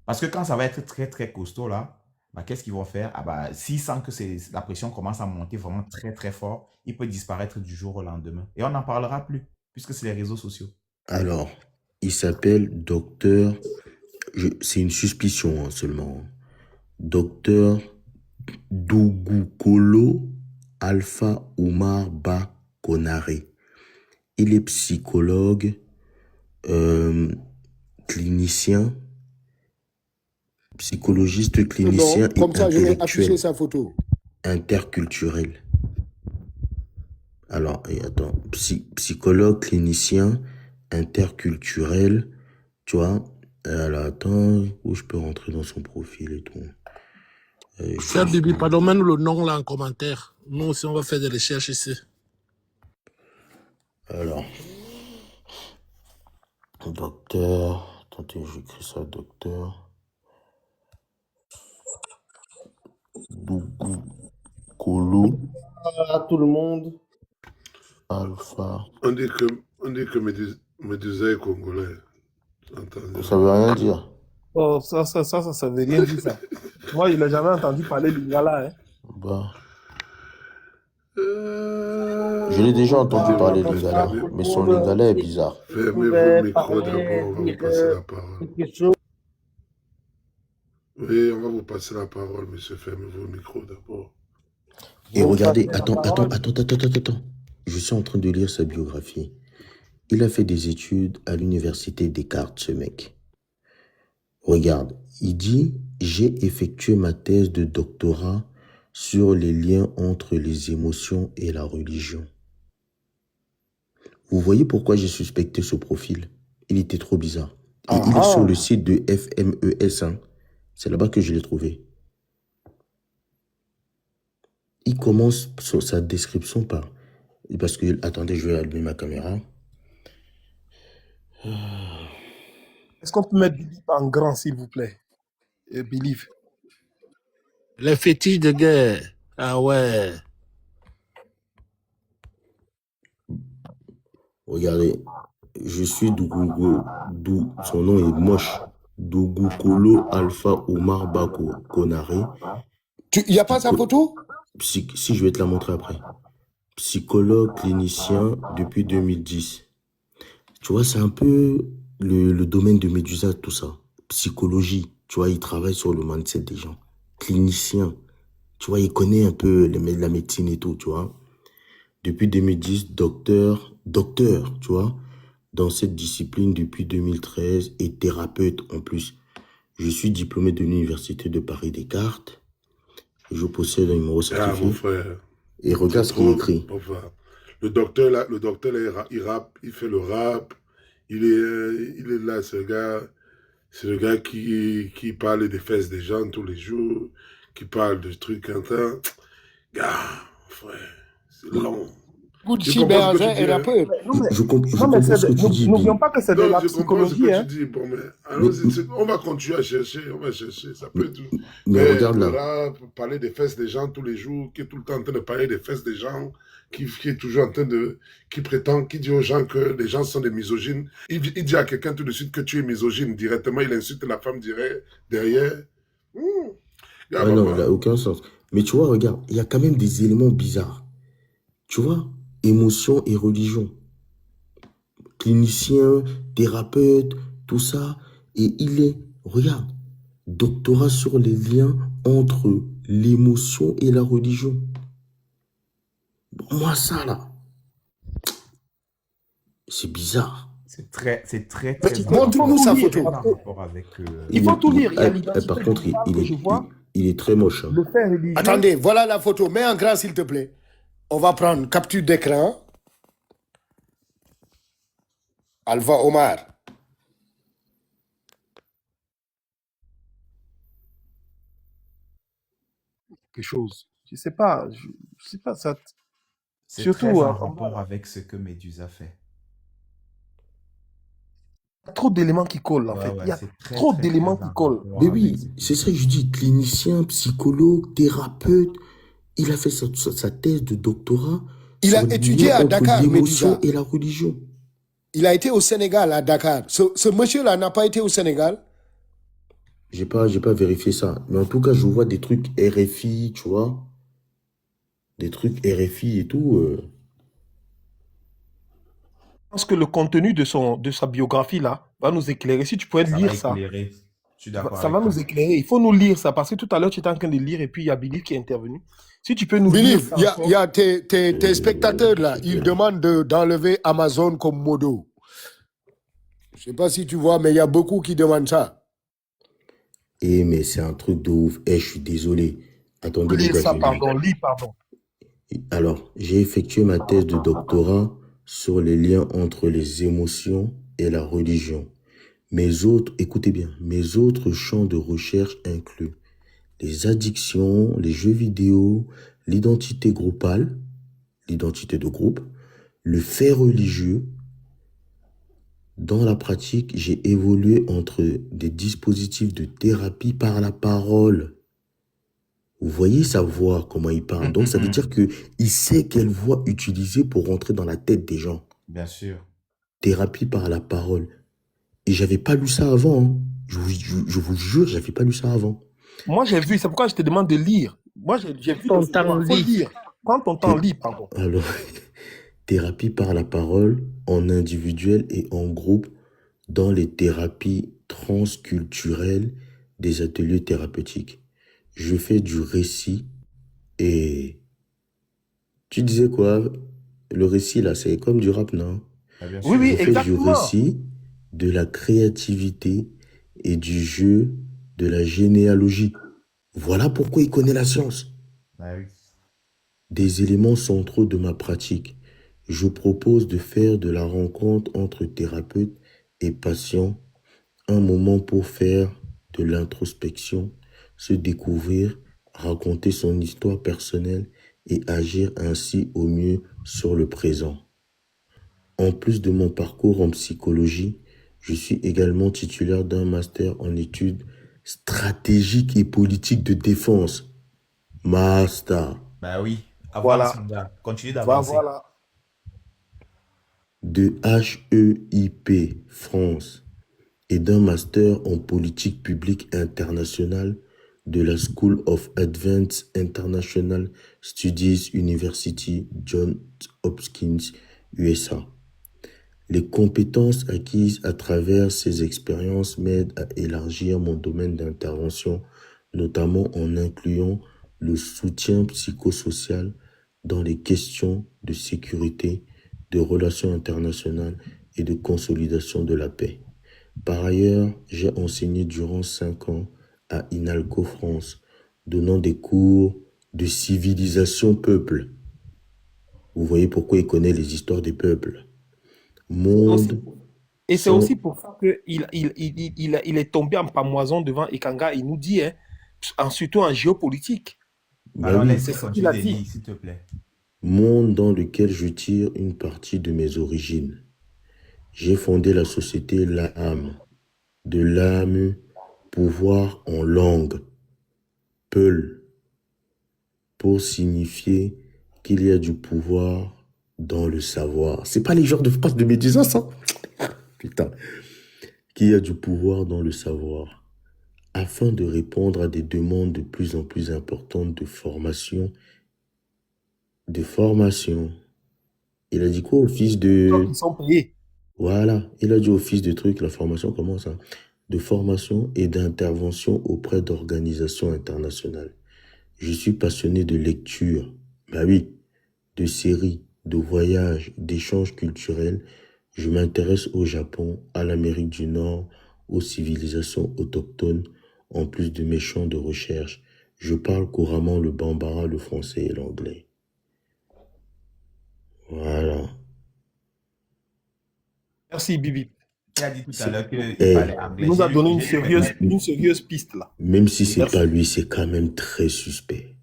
Parce que quand ça va être très costaud, là, bah, qu'est-ce qu'ils vont faire? Ah bah, s'ils sentent que la pression commence à monter vraiment très fort, il peut disparaître du jour au lendemain. Et on n'en parlera plus, puisque c'est les réseaux sociaux. Alors, il s'appelle Docteur... C'est une suspicion hein, seulement. Docteur Dougukolo Alpha Oumar Ba Konaré. Il est psychologue, clinicien, psychologiste clinicien Comme et ça, je vais intellectuel, afficher sa photo. interculturel. Alors, et attends, psychologue clinicien interculturel, tu vois. Alors, attends, où je peux rentrer dans son profil et tout. Frère Bibi, pardon, mets-nous le nom là en commentaire. Nous aussi, on va faire des recherches ici. Alors, docteur, attendez, j'écris ça, docteur Dougukolo À tout le monde. Alpha. On dit que Médusa est congolais. Ça veut rien dire. Oh, ça veut rien dire, ça. Moi, il n'a jamais entendu parler lingala. Hein. Bah. Je l'ai déjà entendu Bah, parler, comme Lingala, ça, tout le mais son monde, Lingala est si bizarre. vous Fermez vos pouvez micros parler, d'abord, on va vous dire passer la parole. quelque chose. Oui, on va vous passer la parole, monsieur. Fermez vos micros d'abord. Et Vous regardez, passez la attends. parole. Je suis en train de lire sa biographie. Il a fait des études à l'université Descartes, ce mec. Regarde, il dit, j'ai effectué ma thèse de doctorat sur les liens entre les émotions et la religion. Vous voyez pourquoi j'ai suspecté ce profil? Il était trop bizarre. Et il est sur le site de FMES, hein. C'est là-bas que je l'ai trouvé. Il commence sur sa description par... Parce que, attendez, je vais allumer ma caméra. Est-ce qu'on peut mettre Believe en grand, s'il vous plaît? Believe. Les fétiches de guerre. Ah ouais. Regardez, je suis son nom est moche. Dougukolo Alpha Omar Bako Konaré. Il n'y a pas sa photo? Si, je vais te la montrer après. Psychologue clinicien depuis 2010. Tu vois, c'est un peu le domaine de Medusa, tout ça. Psychologie, tu vois, il travaille sur le mindset des gens. Clinicien, tu vois, il connaît un peu la médecine et tout, tu vois. Depuis 2010, docteur, tu vois, dans cette discipline depuis 2013 et thérapeute en plus. Je suis diplômé de l'université de Paris Descartes. Je possède un numéro certifié. Mon frère. Et regarde ce qu'il écrit. Enfin, le docteur là, il rappe, il fait le rap. Il est là, c'est le gars qui parle des fesses des gens tous les jours, qui parle de trucs interne. Gars, frère, c'est long. Gucci Béhanzin est rappeur. Je comprends ce que tu dis. N'oublions pas que c'est de la Je comprends ce psychologie. que Hein. tu dis. Bon, mais, alors, on va continuer à chercher, ça peut être... Mais regarde le là. rap, parler des fesses des gens tous les jours, qui est tout le temps en train de parler des fesses des gens, qui est toujours en train de... qui prétend, qui dit aux gens que les gens sont des misogynes. Il dit à quelqu'un tout de suite que tu es misogyne. Directement, il insulte la femme derrière. Ah non, il n'a aucun sens. Mais tu vois, regarde, il y a quand même des éléments bizarres. Tu vois, émotion et religion. Clinicien, thérapeute, tout ça. Et il est, regarde, doctorat sur les liens entre l'émotion et la religion. Bon, moi, ça, là, c'est bizarre. C'est très Montre-nous sa photo. par rapport avec... Il faut tout lire. Il y a l'identité Par contre, que je vois. il est très moche. Hein. Le fait religieux. Attendez, voilà la photo. Mets en grand, s'il te plaît. On va prendre capture d'écran. Alpha Omar. Quelque chose. Je sais pas ça. C'est Surtout, très en rapport avec ce que Medusa fait. Il y a trop d'éléments qui collent, en fait. Il y a trop d'éléments qui collent. Mais oui, c'est ça que je dis. Clinicien, psychologue, thérapeute. Il a fait sa thèse de doctorat. Il a étudié à Dakar, l'émotion Medusa. et la religion. Il a été au Sénégal, à Dakar. Ce monsieur-là n'a pas été au Sénégal? J'ai pas vérifié ça. Mais en tout cas, je vois des trucs RFI, tu vois. Des trucs RFI et tout. Je pense que le contenu de sa biographie, là, va nous éclairer. Si tu pourrais lire ça. Je suis d'accord Ça va nous éclairer. Il faut nous lire ça. Parce que tout à l'heure, tu étais en train de lire et puis il y a Believe qui est intervenu. Si tu peux nous lire Believe, ça. il y a tes spectateurs là, ils demandent d'enlever Amazon comme modo. Je sais pas si tu vois, mais il y a beaucoup qui demandent ça. Eh, mais c'est un truc de ouf. Eh, je suis désolé. Attendez, les Lire gars, ça, je vais pardon. Lis, pardon. Alors, j'ai effectué ma thèse de doctorat sur les liens entre les émotions et la religion. Écoutez bien, mes autres champs de recherche incluent les addictions, les jeux vidéo, l'identité groupale, l'identité de groupe, le fait religieux. Dans la pratique, j'ai évolué entre des dispositifs de thérapie par la parole. Vous voyez sa voix, comment il parle. Donc, ça veut dire qu'il sait quelle voix utiliser pour rentrer dans la tête des gens. Bien sûr. Thérapie par la parole. Et j'avais pas lu ça avant. Hein. Je vous jure, j'avais pas lu ça avant. Moi, j'ai vu. C'est pourquoi je te demande de lire. Moi, j'ai vu. Ton temps, faut lis. lire. Prends ton temps, lis, pardon. Alors, thérapie par la parole, en individuel et en groupe, dans les thérapies transculturelles des ateliers thérapeutiques. Je fais du récit et... Tu disais quoi? Le récit, là, c'est comme du rap, non? Ah, bien Oui, sûr. oui, Je fais du exactement. récit, de la créativité et du jeu de la généalogie. Voilà pourquoi il connaît la science. Ah oui. Des éléments centraux de ma pratique. Je propose de faire de la rencontre entre thérapeutes et patients un moment pour faire de l'introspection, se découvrir, raconter son histoire personnelle et agir ainsi au mieux sur le présent. En plus de mon parcours en psychologie, je suis également titulaire d'un master en études stratégiques et politiques de défense. Master. Bah oui. Avance, Voilà. mon gars. Continue d'avancer. Voilà. De HEIP France et d'un master en politique publique internationale de la School of Advanced International Studies University Johns Hopkins, USA. Les compétences acquises à travers ces expériences m'aident à élargir mon domaine d'intervention, notamment en incluant le soutien psychosocial dans les questions de sécurité, de relations internationales et de consolidation de la paix. Par ailleurs, j'ai enseigné durant 5 ans à INALCO France, donnant des cours de civilisation peuple. Vous voyez pourquoi il connaît les histoires des peuples. Monde Et c'est sans... aussi pour ça qu'il est tombé en pamoison devant Ekanga. Il nous dit, surtout en géopolitique. Bah Alors, oui, laissez C'est ce qu'il continuer a de dit. lire, s'il te plaît. monde dans lequel je tire une partie de mes origines. J'ai fondé la société L'âme, de l'âme, pouvoir en langue, Peul, pour signifier qu'il y a du pouvoir dans le savoir. C'est pas les genres de phrases de Médusa, ça? Putain. Qu'il y a du pouvoir dans le savoir. Afin de répondre à des demandes de plus en plus importantes de formation. Il a dit quoi au fils de... Ils sont payés. Voilà, il a dit au fils de truc, la formation, comment ça? De formation et d'intervention auprès d'organisations internationales. Je suis passionné de lecture, bah oui, de séries, de voyages, d'échanges culturels. Je m'intéresse au Japon, à l'Amérique du Nord, aux civilisations autochtones, en plus de mes champs de recherche. Je parle couramment le bambara, le français et l'anglais. Voilà. Merci, Bibi. Il a dit tout à l'heure qu'il Eh, parlait Il anglais. nous a J'ai donné lu maintenant. une sérieuse piste, là. même si c'est Merci. pas lui, c'est quand même très suspect.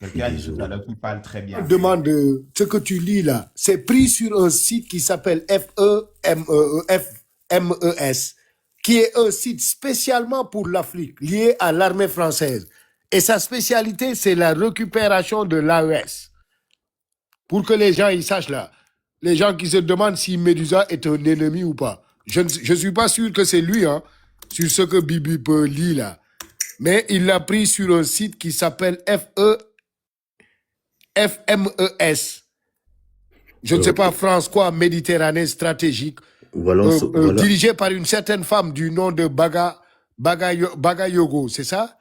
Quelqu'un a dit tout à Désolé. l'heure qu'il parle très bien Je anglais. demande ce que tu lis là. C'est pris sur un site qui s'appelle FEMES, qui est un site spécialement pour l'Afrique, lié à l'armée française. Et sa spécialité, c'est la récupération de l'AES. Pour que les gens ils sachent là. Les gens qui se demandent si Médusa est un ennemi ou pas. Je ne suis pas sûr que c'est lui, hein, sur ce que Bibi peut lire là. Mais il l'a pris sur un site qui s'appelle FMES. Je ne sais pas, France quoi, Méditerranée stratégique, Voilà, voilà. dirigé par une certaine femme du nom de Bagayogo, c'est ça?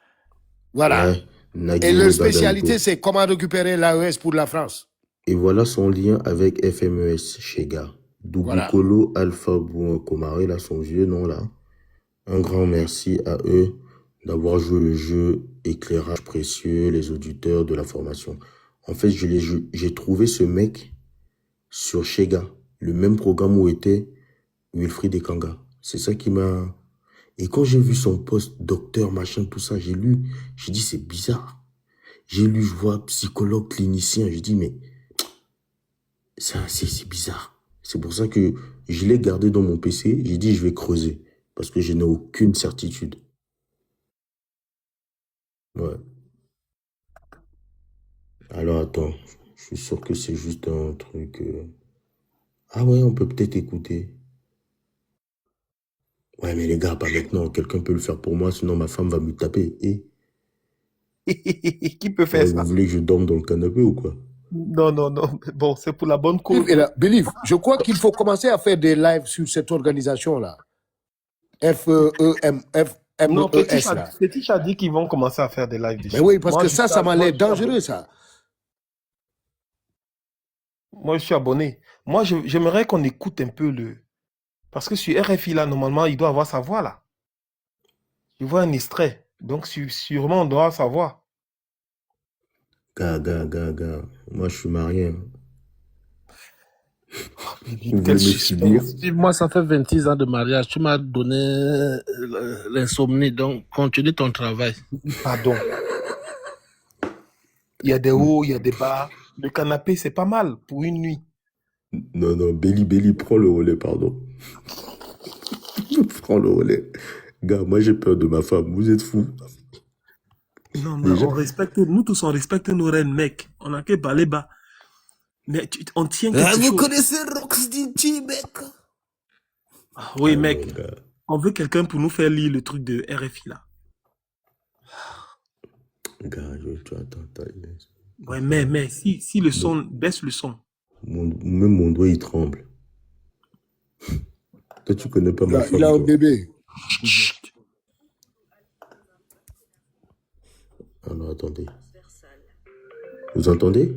Voilà. Ouais, Et Nagui leur Bagayoko. spécialité, c'est comment récupérer l'AES pour la France. Et voilà son lien avec FMES, Chega. Voilà. Doubukolo, Alpha Komare, là, son vieux nom, là. Un grand merci à eux d'avoir joué le jeu, éclairage précieux, les auditeurs de la formation. En fait, j'ai trouvé ce mec sur Chega, le même programme où était Wilfried Ekanga. C'est ça qui m'a... Et quand j'ai vu son poste, docteur, machin, tout ça, j'ai lu, j'ai dit, c'est bizarre. J'ai lu, je vois, psychologue, clinicien, j'ai dit, mais ça, c'est bizarre. C'est pour ça que je l'ai gardé dans mon PC, j'ai dit, je vais creuser, parce que je n'ai aucune certitude. Ouais. Alors, attends, je suis sûr que c'est juste un truc... Ah ouais, on peut peut-être écouter. Ouais, mais les gars, pas maintenant. Quelqu'un peut le faire pour moi, sinon ma femme va me taper. Et Qui peut faire ouais, ça? vous voulez que je dorme dans le canapé ou quoi? Non, non, non. Bon, c'est pour la bonne Believe, cause. Believe, je crois qu'il faut commencer à faire des lives sur cette organisation-là. Non, FEMES, là. Fétiche a dit qu'ils vont commencer à faire des lives Mais dessus. oui, parce Moi, que je, ça m'a moi, l'air je suis dangereux, abonné. ça. Moi, je suis abonné. Moi, j'aimerais qu'on écoute un peu le... Parce que sur RFI, là, normalement, il doit avoir sa voix, là. Je vois un extrait. Donc, sûrement, on doit savoir. Gars. Moi, je suis marié, hein. Vous Quel voulez me subir? suspense. Moi, ça fait 26 ans de mariage. Tu m'as donné l'insomnie, donc continue ton travail. Pardon. Il y a des hauts, il y a des bas. Le canapé, c'est pas mal pour une nuit. Non, Belly, prends le relais, pardon. Prends le relais. Gars, moi, j'ai peur de ma femme. Vous êtes fous. Non, mais Déjà, on respecte, nous tous, on respecte nos reines, mec. On a que balai bas. Mais on tient quelque Vous chose. connaissez Rox DJ, mec? Ah, oui, non, mec. gars. On veut quelqu'un pour nous faire lire le truc de RFI, là. Gars, attends. Ouais, mais si le son, baisse le son. Même mon doigt, il tremble. Toi, tu connais pas ma Il femme, a un toi. bébé. Alors, attendez. Vous entendez?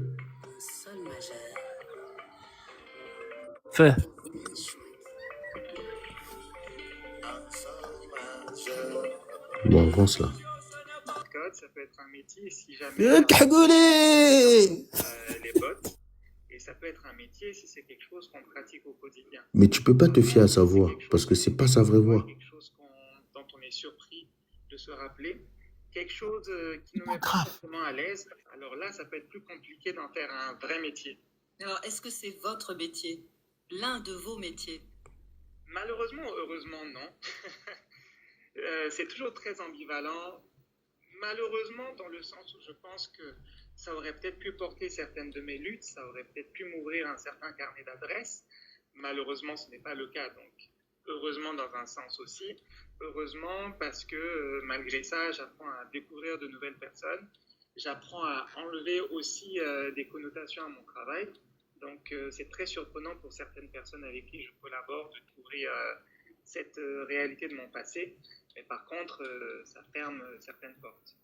Fais. Bon, avance là. Ça peut être un métier si jamais Cagoulé! les bottes. Et ça peut être un métier si c'est quelque chose qu'on pratique au quotidien. Mais tu peux pas te fier à sa voix, parce que c'est pas sa vraie voix. Quelque chose dont on est surpris de se rappeler. Quelque chose qui nous met pas forcément à l'aise. Alors là, ça peut être plus compliqué d'en faire un vrai métier. Alors, est-ce que c'est votre métier? L'un de vos métiers? Malheureusement ou heureusement, non. C'est toujours très ambivalent. Malheureusement, dans le sens où je pense que ça aurait peut-être pu porter certaines de mes luttes, ça aurait peut-être pu m'ouvrir un certain carnet d'adresses. Malheureusement, ce n'est pas le cas. Donc, heureusement dans un sens aussi. Heureusement parce que malgré ça, j'apprends à découvrir de nouvelles personnes. J'apprends à enlever aussi des connotations à mon travail. Donc, c'est très surprenant pour certaines personnes avec qui je collabore de découvrir cette réalité de mon passé. Mais par contre, ça ferme certaines portes.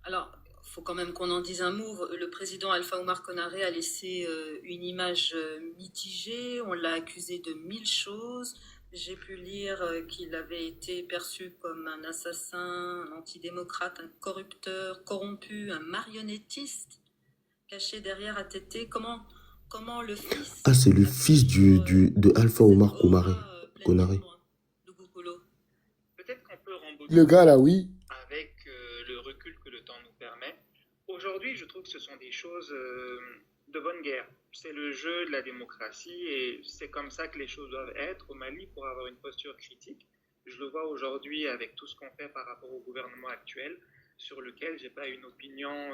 Alors, il faut quand même qu'on en dise un mot. Le président Alpha Oumar Konaré a laissé une image mitigée. On l'a accusé de 1000 choses. J'ai pu lire qu'il avait été perçu comme un assassin, un antidémocrate, un corrupteur, corrompu, un marionnettiste, caché derrière ATT. Comment le fils... Ah, c'est le fils de Alpha Oumar Konaré. Peut-être qu'on peut rembourser Le gars là, oui. avec le recul que le temps nous permet. Aujourd'hui, je trouve que ce sont des choses de bonne guerre. C'est le jeu de la démocratie et c'est comme ça que les choses doivent être au Mali pour avoir une posture critique. Je le vois aujourd'hui avec tout ce qu'on fait par rapport au gouvernement actuel, sur lequel j'ai pas une opinion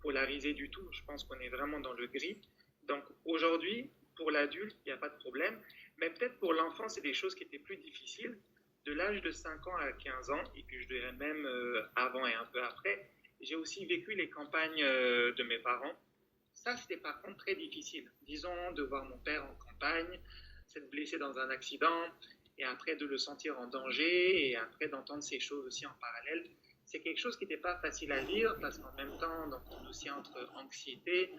polarisée du tout. Je pense qu'on est vraiment dans le gris. Donc aujourd'hui, pour l'adulte, il n'y a pas de problème. Mais peut-être pour l'enfant, c'est des choses qui étaient plus difficiles. De l'âge de 5 ans à 15 ans, et puis je dirais même avant et un peu après, j'ai aussi vécu les campagnes de mes parents. Ça, c'était par contre très difficile. Disons, de voir mon père en campagne, s'être blessé dans un accident, et après de le sentir en danger, et après d'entendre ces choses aussi en parallèle. C'est quelque chose qui n'était pas facile à vivre, parce qu'en même temps, donc, on est aussi entre anxiété,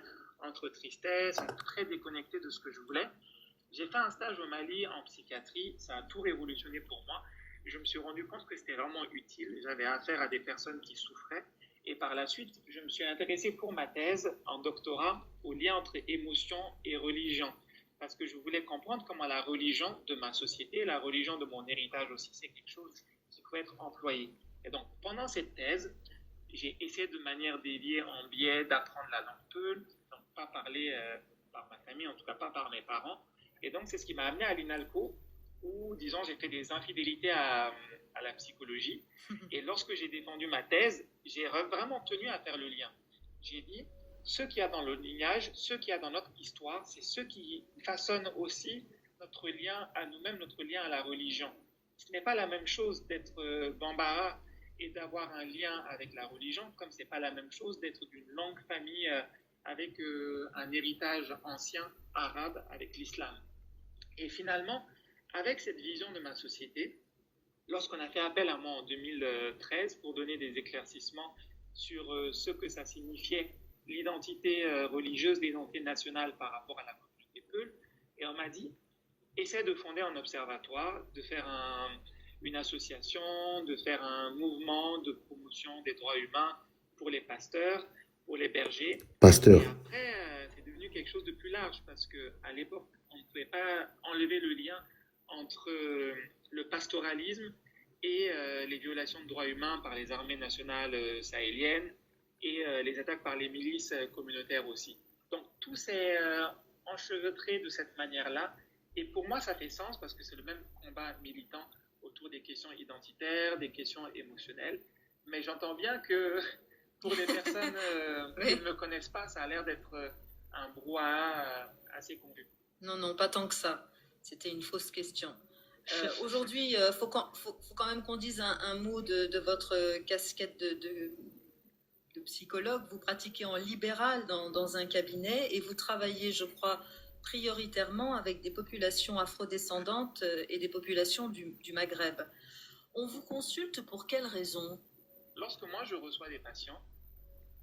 entre tristesse, on est très déconnecté de ce que je voulais. J'ai fait un stage au Mali en psychiatrie, ça a tout révolutionné pour moi. Je me suis rendu compte que c'était vraiment utile. J'avais affaire à des personnes qui souffraient. Et par la suite, je me suis intéressé pour ma thèse en doctorat au lien entre émotion et religion. Parce que je voulais comprendre comment la religion de ma société, la religion de mon héritage aussi, c'est quelque chose qui peut être employé. Et donc, pendant cette thèse, j'ai essayé de manière déviée en biais d'apprendre la langue Peul, donc pas parler par ma famille, en tout cas pas par mes parents. Et donc, c'est ce qui m'a amené à l'INALCO, où, disons, j'ai fait des infidélités à la psychologie. Et lorsque j'ai défendu ma thèse, j'ai vraiment tenu à faire le lien. J'ai dit, ce qu'il y a dans le lignage, ce qu'il y a dans notre histoire, c'est ce qui façonne aussi notre lien à nous-mêmes, notre lien à la religion. Ce n'est pas la même chose d'être Bambara et d'avoir un lien avec la religion, comme ce n'est pas la même chose d'être d'une longue famille avec un héritage ancien arabe avec l'islam. Et finalement, avec cette vision de ma société, lorsqu'on a fait appel à moi en 2013 pour donner des éclaircissements sur ce que ça signifiait, l'identité religieuse, l'identité nationale par rapport à la communauté Peul, et on m'a dit, essaie de fonder un observatoire, de faire une association, de faire un mouvement de promotion des droits humains pour les pasteurs, pour les bergers. Pasteur. Et après, c'est devenu quelque chose de plus large parce qu'à l'époque, on ne pouvait pas enlever le lien entre le pastoralisme et les violations de droits humains par les armées nationales sahéliennes et les attaques par les milices communautaires aussi. Donc tout s'est enchevêtré de cette manière-là. Et pour moi, ça fait sens parce que c'est le même combat militant autour des questions identitaires, des questions émotionnelles. Mais j'entends bien que pour des personnes qui ne me connaissent pas, ça a l'air d'être un brouhaha assez confus. Non, non, pas tant que ça. C'était une fausse question. Aujourd'hui, faut quand même qu'on dise un mot de votre casquette de psychologue. Vous pratiquez en libéral dans un cabinet et vous travaillez, je crois, prioritairement avec des populations afrodescendantes et des populations du Maghreb. On vous consulte pour quelles raisons? Lorsque moi je reçois des patients,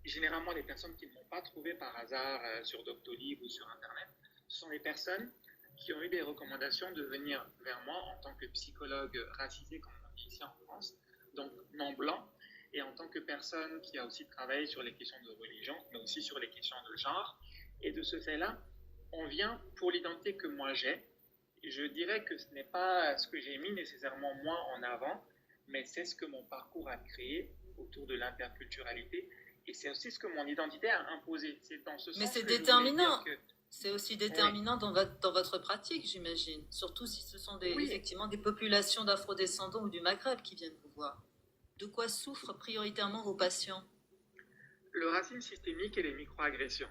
généralement les personnes qui ne m'ont pas trouvé par hasard sur Doctolib ou sur Internet, ce sont des personnes qui ont eu des recommandations de venir vers moi en tant que psychologue racisé, comme on dit ici en France, donc non blanc, et en tant que personne qui a aussi travaillé sur les questions de religion, mais aussi sur les questions de genre. Et de ce fait-là, on vient pour l'identité que moi j'ai. Je dirais que ce n'est pas ce que j'ai mis nécessairement moi en avant, mais c'est ce que mon parcours a créé autour de l'interculturalité. Et c'est aussi ce que mon identité a imposé. C'est dans ce sens. Mais c'est que déterminant. Que... C'est aussi déterminant dans votre pratique, j'imagine. Surtout si ce sont effectivement des populations d'afrodescendants ou du Maghreb qui viennent vous voir. De quoi souffrent prioritairement vos patients? Le racisme systémique et les microagressions.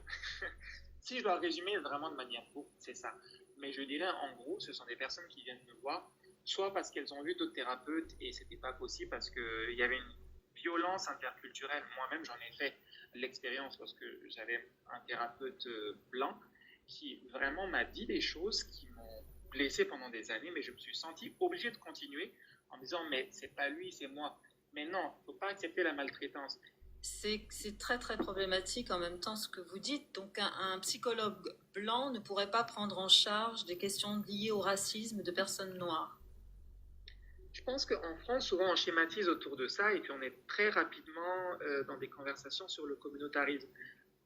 Si je dois résumer vraiment de manière courte, c'est ça. Mais je dirais en gros, ce sont des personnes qui viennent me voir, soit parce qu'elles ont vu d'autres thérapeutes et c'était pas possible parce qu'il y avait une violence interculturelle. Moi-même, j'en ai fait l'expérience lorsque j'avais un thérapeute blanc qui vraiment m'a dit des choses qui m'ont blessé pendant des années, mais je me suis senti obligé de continuer en me disant mais c'est pas lui, c'est moi. Mais non, il ne faut pas accepter la maltraitance. C'est très très problématique en même temps ce que vous dites. Donc un psychologue blanc ne pourrait pas prendre en charge des questions liées au racisme de personnes noires. Je pense qu'en France, souvent on schématise autour de ça et puis on est très rapidement dans des conversations sur le communautarisme.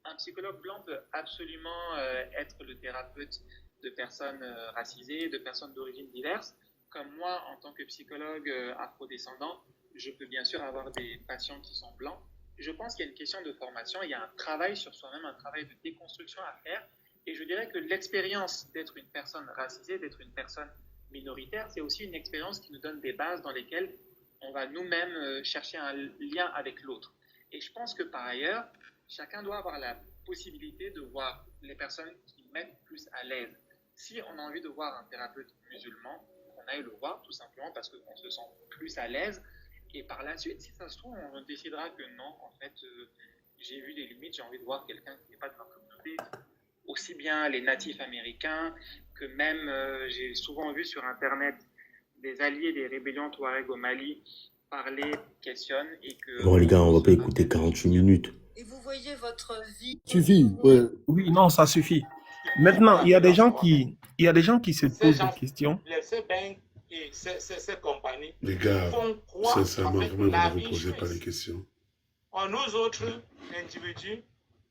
Un psychologue blanc peut absolument être le thérapeute de personnes racisées, de personnes d'origine diverses. Comme moi, en tant que psychologue afrodescendant, je peux bien sûr avoir des patients qui sont blancs. Je pense qu'il y a une question de formation, il y a un travail sur soi-même, un travail de déconstruction à faire. Et je dirais que l'expérience d'être une personne racisée, d'être une personne minoritaire, c'est aussi une expérience qui nous donne des bases dans lesquelles on va nous-mêmes chercher un lien avec l'autre. Et je pense que par ailleurs, chacun doit avoir la possibilité de voir les personnes qui mettent plus à l'aise. Si on a envie de voir un thérapeute musulman, on aille le voir tout simplement parce qu'on se sent plus à l'aise. Et par la suite, si ça se trouve, on décidera que non, en fait, j'ai vu des limites, j'ai envie de voir quelqu'un qui n'est pas de ma communauté. Aussi bien les natifs américains que même, j'ai souvent vu sur Internet des alliés des rébellions Touareg au Mali parler, questionnent et que... Bon les gars, on va pas écouter 48 minutes. Et vous voyez votre vie... Suffit. Ouais. Oui, non, ça suffit. Maintenant, il y a des gens qui se posent des questions. Ces banques et ces compagnies Les gars, font croire sincèrement, en fait, vraiment, la ne vous vie posez pas jouisse. les questions. En nous autres individus,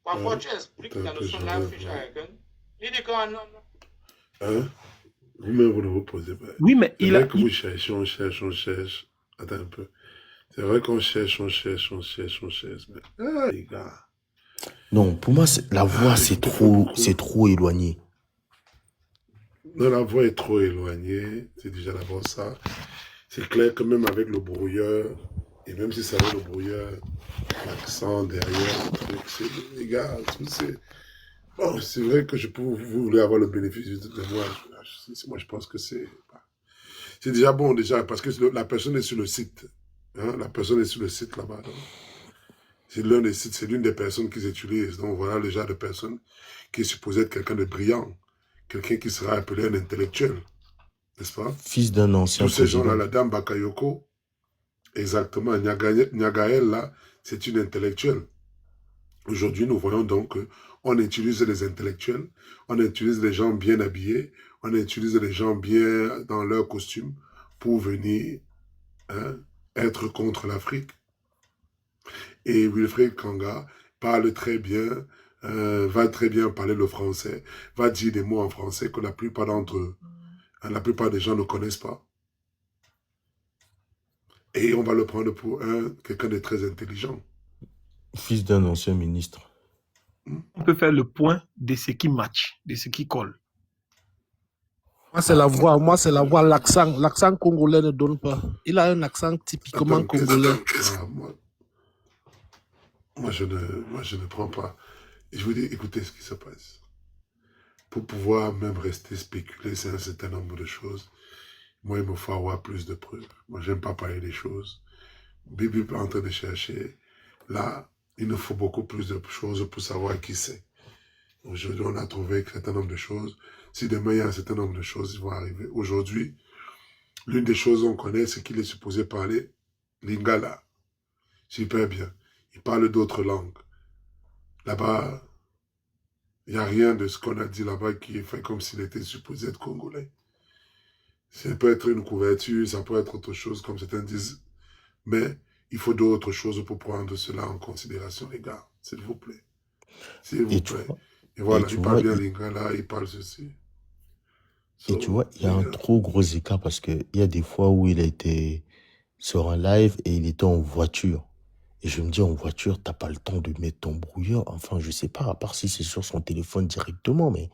parfois tu expliques T'es la un peu notion de la genré, fiche ouais. avec un. Il dit que non, non. Hein? Vous-même, vous ne vous posez pas. Oui, mais C'est il vrai a... que vous cherchez, on cherche. Attends un peu. C'est vrai qu'on cherche. Mais... Ah, les gars. Non, pour moi, la voix, c'est trop éloigné. Non, la voix est trop éloignée. C'est déjà d'abord ça. C'est clair que même avec le brouilleur, et même si ça avec le brouilleur, l'accent derrière, le truc, les gars, c'est... Bon, c'est vrai que vous voulez avoir le bénéfice de moi. Moi, je pense que c'est déjà bon, déjà, parce que la personne est sur le site. Hein, la personne est sur le site là-bas. C'est l'une des personnes qu'ils utilisent. Donc voilà le genre de personne qui est supposé être quelqu'un de brillant. Quelqu'un qui sera appelé un intellectuel. N'est-ce pas? Fils d'un ancien Tous ces gens-là, président. la dame Bakayoko, exactement, Nyagaël, là, c'est une intellectuelle. Aujourd'hui, nous voyons donc qu'on utilise les intellectuels, on utilise les gens bien habillés, on utilise les gens bien dans leur costume pour venir être contre l'Afrique. Et Wilfred Kanga parle très bien, va très bien parler le français, va dire des mots en français que la plupart d'entre eux, la plupart des gens ne connaissent pas. Et on va le prendre pour quelqu'un de très intelligent. Fils d'un ancien ministre. On peut faire le point de ce qui match, de ce qui colle. Moi, c'est la voix. Moi, c'est la voix. L'accent. L'accent congolais ne donne pas. Il a un accent typiquement Attends, congolais. moi, je ne prends pas. Et je vous dis, écoutez ce qui se passe. Pour pouvoir même rester spéculer sur un certain nombre de choses, moi, il me faut avoir plus de preuves. Moi, j'aime pas parler des choses. Bibi est en train de chercher. Là, il nous faut beaucoup plus de choses pour savoir qui c'est. Aujourd'hui, on a trouvé un certain nombre de choses. Si demain, il y a un certain nombre de choses qui vont arriver. Aujourd'hui, l'une des choses qu'on connaît, c'est qu'il est supposé parler lingala. Super bien. Il parle d'autres langues. Là-bas, il n'y a rien de ce qu'on a dit là-bas qui est fait comme s'il était supposé être congolais. Ça peut être une couverture, ça peut être autre chose, comme certains disent. Mais il faut d'autres choses pour prendre cela en considération, les gars. S'il vous plaît. S'il vous plaît. Et voilà, il parle bien lingala, il parle ceci. Et tu vois, il y a un trop gros écart parce qu'il y a des fois où il a été sur un live et il était en voiture. Et je me dis, en voiture, t'as pas le temps de mettre ton brouilleur. Enfin, je sais pas, à part si c'est sur son téléphone directement, mais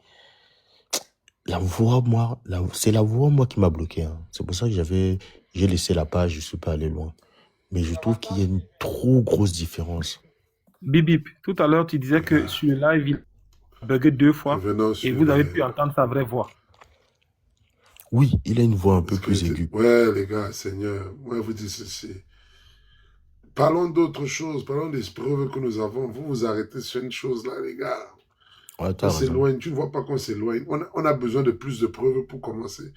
la voix, moi, c'est la voix, moi, qui m'a bloqué. Hein. C'est pour ça que j'ai laissé la page, je suis pas allé loin. Mais je trouve qu'il y a une trop grosse différence. Bibip, tout à l'heure, tu disais que sur le live, il a bugué 2 fois et vous avez pu entendre sa vraie voix. Oui, il a une voix un peu plus aiguë. Ouais, les gars, Seigneur, moi, je vous dis ceci. Parlons d'autre chose, parlons des preuves que nous avons. Vous vous arrêtez sur une chose là, les gars. On s'éloigne, tu ne vois pas qu'on s'éloigne. On a besoin de plus de preuves pour commencer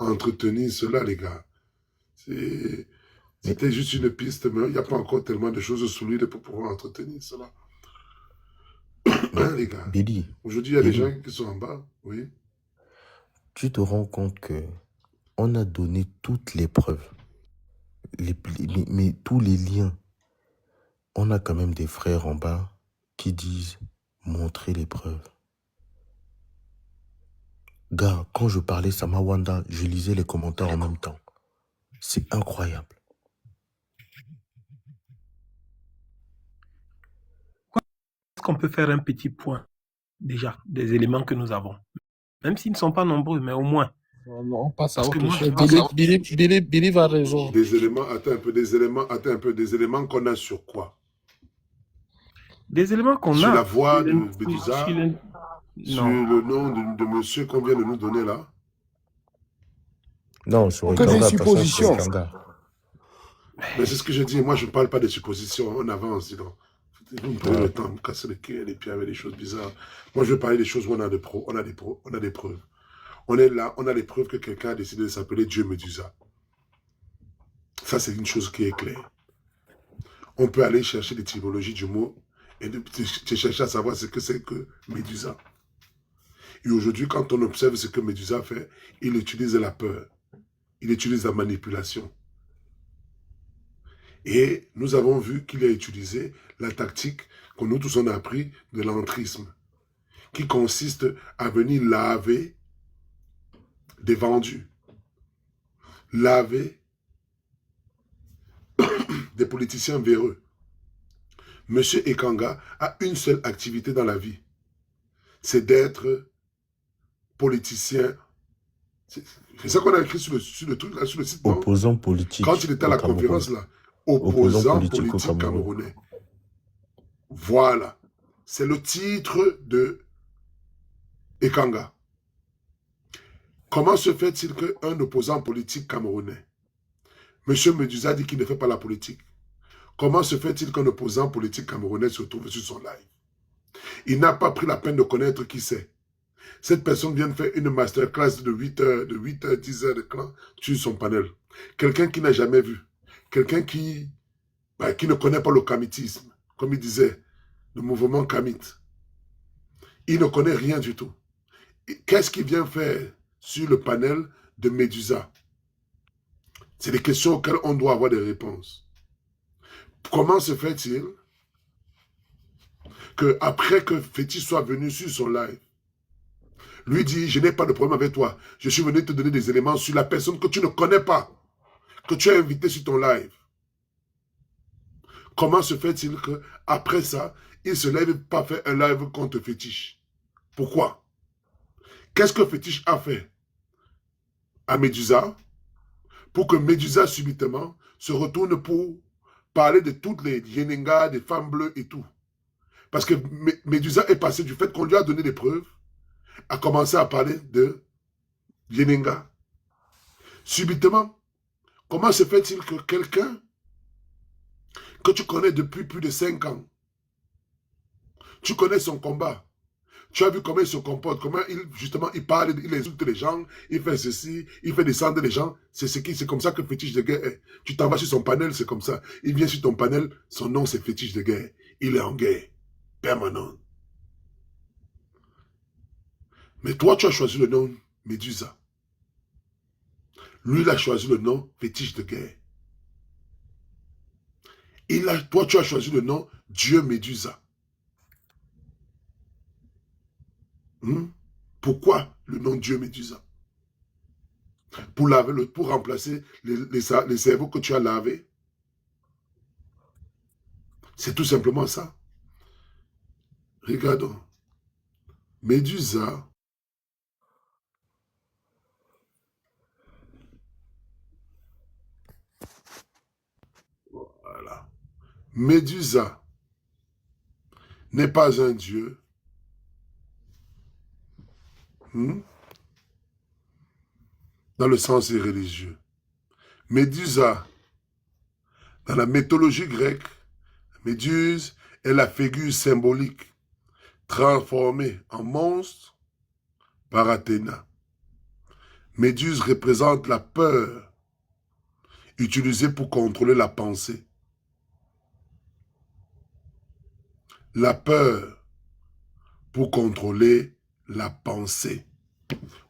à entretenir cela, les gars. C'était juste une piste, mais il n'y a pas encore tellement de choses solides pour pouvoir entretenir cela. Hein, les gars. Billy. Aujourd'hui, il y a des gens qui sont en bas, oui. Tu te rends compte que on a donné toutes les preuves, mais tous les liens. On a quand même des frères en bas qui disent montrer les preuves. Gars, quand je parlais Samawanda, je lisais les commentaires en même temps. C'est incroyable. Est-ce qu'on peut faire un petit point, déjà, des éléments que nous avons? Même s'ils ne sont pas nombreux, mais au moins. Non, on passe à autre chose. Billy va raison. Des éléments, attends un peu, des éléments qu'on a sur quoi? Des éléments qu'on a. Sur la voix de Médusa, sur le nom de monsieur qu'on vient de nous donner là? Non, sur que des suppositions. Mais c'est ce que je dis, moi je ne parle pas de suppositions, on avance, dis donc. Vous me prenez le temps de me casser les pieds avec des choses bizarres. Moi je veux parler des choses où on a des preuves. On est là, on a les preuves que quelqu'un a décidé de s'appeler Dieu Médusa. Ça c'est une chose qui est claire. On peut aller chercher l'étymologie du mot et de chercher à savoir ce que c'est que Médusa. Et aujourd'hui, quand on observe ce que Médusa fait, il utilise la peur. Il utilise la manipulation. Et nous avons vu qu'il a utilisé la tactique que nous tous on a appris de l'entrisme, qui consiste à venir laver des vendus, laver des politiciens véreux. Monsieur Ekanga a une seule activité dans la vie, c'est d'être politicien. C'est ça qu'on a écrit sur le truc là, sur le site. Opposant politique. Quand il était à la conférence là, opposant politique camerounais. Voilà. C'est le titre de Ekanga. Comment se fait-il qu'un opposant politique camerounais, M. Médusa dit qu'il ne fait pas la politique. Comment se fait-il qu'un opposant politique camerounais se trouve sur son live? Il n'a pas pris la peine de connaître qui c'est. Cette personne vient de faire une masterclass de 8 heures, 10 heures de clan sur son panel. Quelqu'un qui n'a jamais vu. Quelqu'un qui ne connaît pas le kamitisme. Comme il disait, le mouvement kamit. Il ne connaît rien du tout. Qu'est-ce qu'il vient faire sur le panel de Médusa? C'est des questions auxquelles on doit avoir des réponses. Comment se fait-il qu'après que Fétiche soit venu sur son live, lui dit, je n'ai pas de problème avec toi, je suis venu te donner des éléments sur la personne que tu ne connais pas, que tu as invité sur ton live. Comment se fait-il qu'après ça, il ne se lève pas faire un live contre Fétiche? Pourquoi? Qu'est-ce que Fétiche a fait à Médusa pour que Médusa subitement se retourne pour parler de toutes les Yenenga, des femmes bleues et tout? Parce que Médusa est passé du fait qu'on lui a donné des preuves à commencer à parler de Yenenga. Subitement, comment se fait-il que quelqu'un que tu connais depuis plus de 5 ans, tu connais son combat, tu as vu comment il se comporte, comment il parle, il insulte les gens, il fait ceci, il fait descendre les gens, c'est comme ça que Fétiche de guerre est. Tu t'en vas sur son panel, c'est comme ça. Il vient sur ton panel, son nom c'est Fétiche de guerre. Il est en guerre permanente. Mais toi, tu as choisi le nom Médusa. Lui, il a choisi le nom Fétiche de guerre. Toi, tu as choisi le nom Dieu Médusa. Pourquoi le nom Dieu Médusa? Pour remplacer les cerveaux que tu as lavés. C'est tout simplement ça. Regardons. Médusa. Voilà. Médusa n'est pas un dieu. Dans le sens religieux. Médusa, dans la mythologie grecque, Méduse est la figure symbolique transformée en monstre par Athéna. Méduse représente la peur utilisée pour contrôler la pensée. La peur pour contrôler la pensée.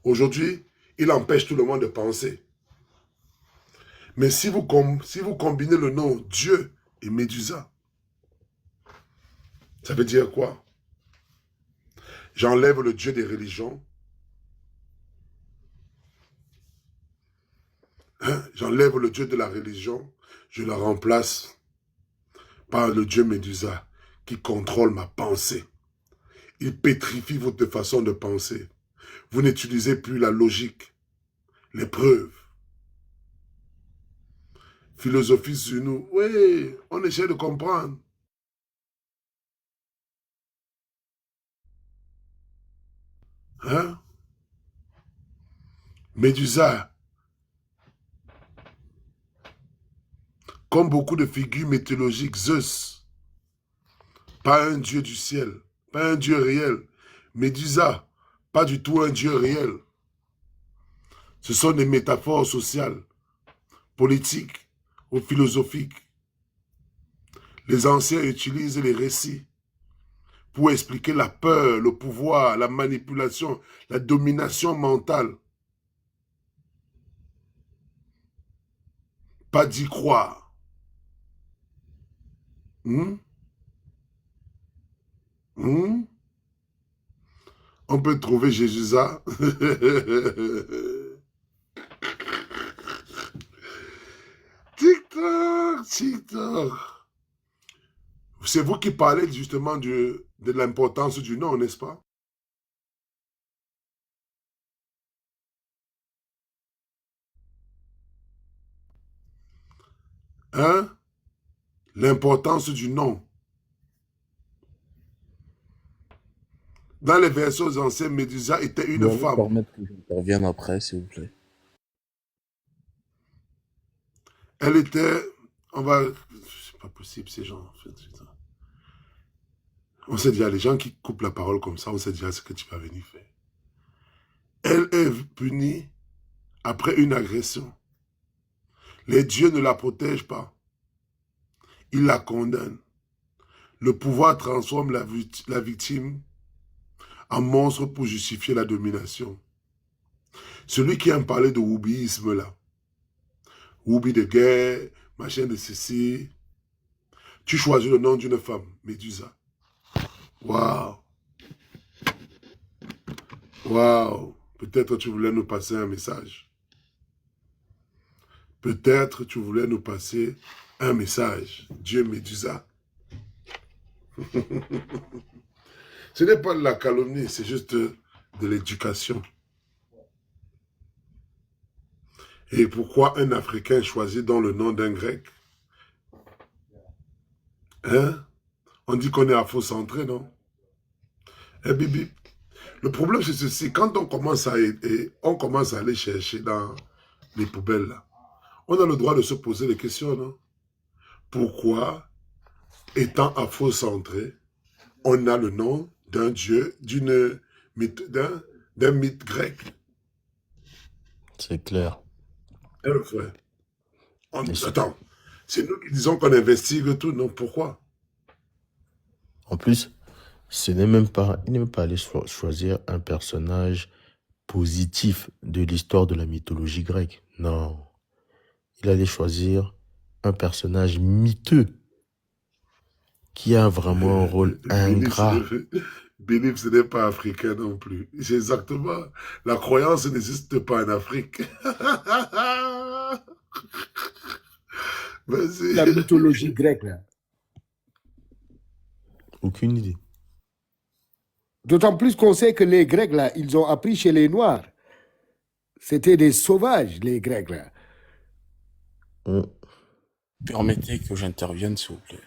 Aujourd'hui, il empêche tout le monde de penser. Mais si vous combinez le nom Dieu et Médusa, ça veut dire quoi? J'enlève le Dieu des religions. J'enlève le Dieu de la religion. Je le remplace par le Dieu Médusa qui contrôle ma pensée. Il pétrifie votre façon de penser. Vous n'utilisez plus la logique, les preuves. Philosophie sur nous. Oui, on essaie de comprendre. Médusa, comme beaucoup de figures mythologiques, Zeus, pas un dieu du ciel, pas un dieu réel. Médusa, pas du tout un dieu réel. Ce sont des métaphores sociales, politiques ou philosophiques. Les anciens utilisent les récits pour expliquer la peur, le pouvoir, la manipulation, la domination mentale. Pas d'y croire. On peut trouver Jésus-A. TikTok, TikTok. C'est vous qui parlez justement de l'importance du nom, n'est-ce pas? L'importance du nom. Dans les versos anciens, Médusa était une Dois-vous femme. permettre que j'intervienne après, s'il vous plaît? Elle était On va... C'est pas possible, ces gens, en fait. Putain. On sait déjà, les gens qui coupent la parole comme ça, on sait déjà ce que tu vas venir faire. Elle est punie après une agression. Les dieux ne la protègent pas. Ils la condamnent. Le pouvoir transforme la victime en monstre pour justifier la domination. Celui qui aime parler de woubiisme là, woubi de guerre, machin de ceci, tu choisis le nom d'une femme, Médusa. Waouh! Waouh! Peut-être tu voulais nous passer un message. Peut-être tu voulais nous passer un message. Dieu Médusa. Ce n'est pas de la calomnie, c'est juste de l'éducation. Et pourquoi un Africain choisit dans le nom d'un Grec? Hein? On dit qu'on est afro-centré, non? Eh, Bibi, le problème c'est ceci, quand on commence à aller chercher dans les poubelles, là, on a le droit de se poser des questions, non? Pourquoi, étant afro-centré, on a le nom d'un dieu, d'un mythe grec? C'est clair. Eh, frère, attends, c'est nous qui disons qu'on investigue tout, non? Pourquoi? En plus, il n'est même pas allé choisir un personnage positif de l'histoire de la mythologie grecque. Non. Il allait choisir un personnage miteux qui a vraiment un rôle ingrat. Bélif, ce n'est pas africain non plus. C'est exactement. La croyance n'existe pas en Afrique. Vas-y. La mythologie grecque, là. Aucune idée. D'autant plus qu'on sait que les Grecs, là, ils ont appris chez les Noirs. C'était des sauvages, les Grecs, là. Permettez que j'intervienne, s'il vous plaît.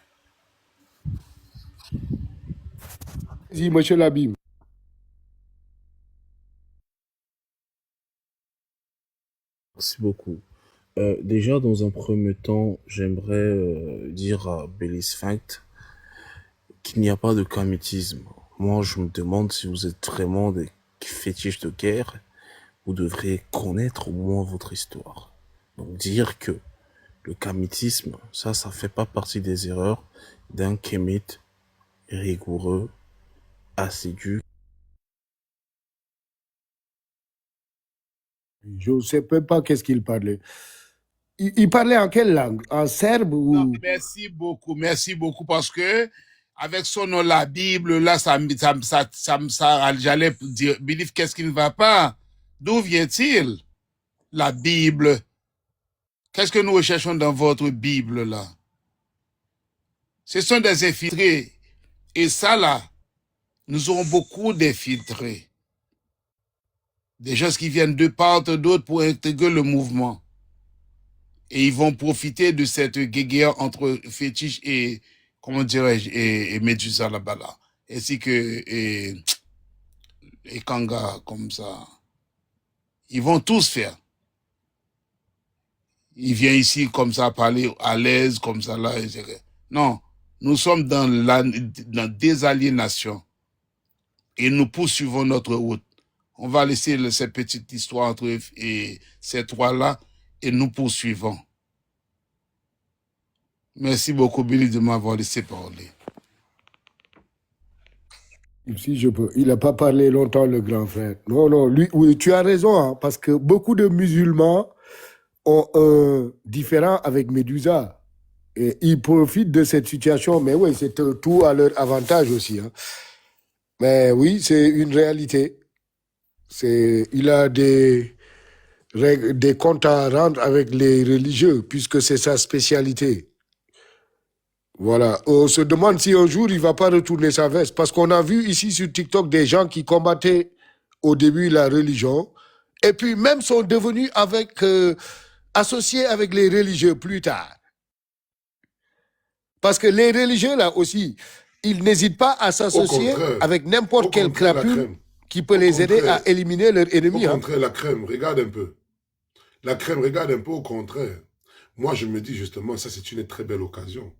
Vas-y, monsieur Labim. Merci beaucoup. Déjà, dans un premier temps, j'aimerais dire à Bélis Fact qu'il n'y a pas de kamitisme. Moi, je me demande si vous êtes vraiment des fétiches de guerre, vous devriez connaître au moins votre histoire. Donc dire que le kamitisme, ça fait pas partie des erreurs d'un kémite rigoureux, assidu. Je ne sais même pas qu'est-ce qu'il parlait. Il parlait en quelle langue? En serbe ou... Non, merci beaucoup, parce que avec son nom, la Bible, là, j'allais dire, Believe, qu'est-ce qui ne va pas? D'où vient-il? La Bible. Qu'est-ce que nous recherchons dans votre Bible, là? Ce sont des infiltrés. Et ça, là, nous aurons beaucoup d'infiltrés. Des gens qui viennent de part et d'autre pour intégrer le mouvement. Et ils vont profiter de cette guerre entre fétiche et, comment dirais-je, et Médusa là-bas, là. Ainsi que, et Kanga, comme ça. Ils vont tous faire. Ils viennent ici comme ça, parler à l'aise, comme ça, là. Non, nous sommes dans la désaliénation. Et nous poursuivons notre route. On va laisser cette petite histoire entre ces trois-là et nous poursuivons. Merci beaucoup, Billy, de m'avoir laissé parler. Si je peux. Il n'a pas parlé longtemps, le grand frère. Non, lui, oui, tu as raison, hein, parce que beaucoup de musulmans ont un différend avec Médusa. Et ils profitent de cette situation, mais oui, c'est tout à leur avantage aussi. Hein. Mais oui, c'est une réalité. Il a des comptes à rendre avec les religieux, puisque c'est sa spécialité. Voilà. On se demande si un jour il ne va pas retourner sa veste. Parce qu'on a vu ici sur TikTok des gens qui combattaient au début la religion, et puis même sont devenus associés avec les religieux plus tard. Parce que les religieux, là aussi, ils n'hésitent pas à s'associer avec n'importe quelle crapule qui peut les aider à éliminer leurs ennemis. Au contraire, la crème, regarde un peu. La crème, regarde un peu au contraire. moi, je me dis justement, ça, c'est une très belle occasion.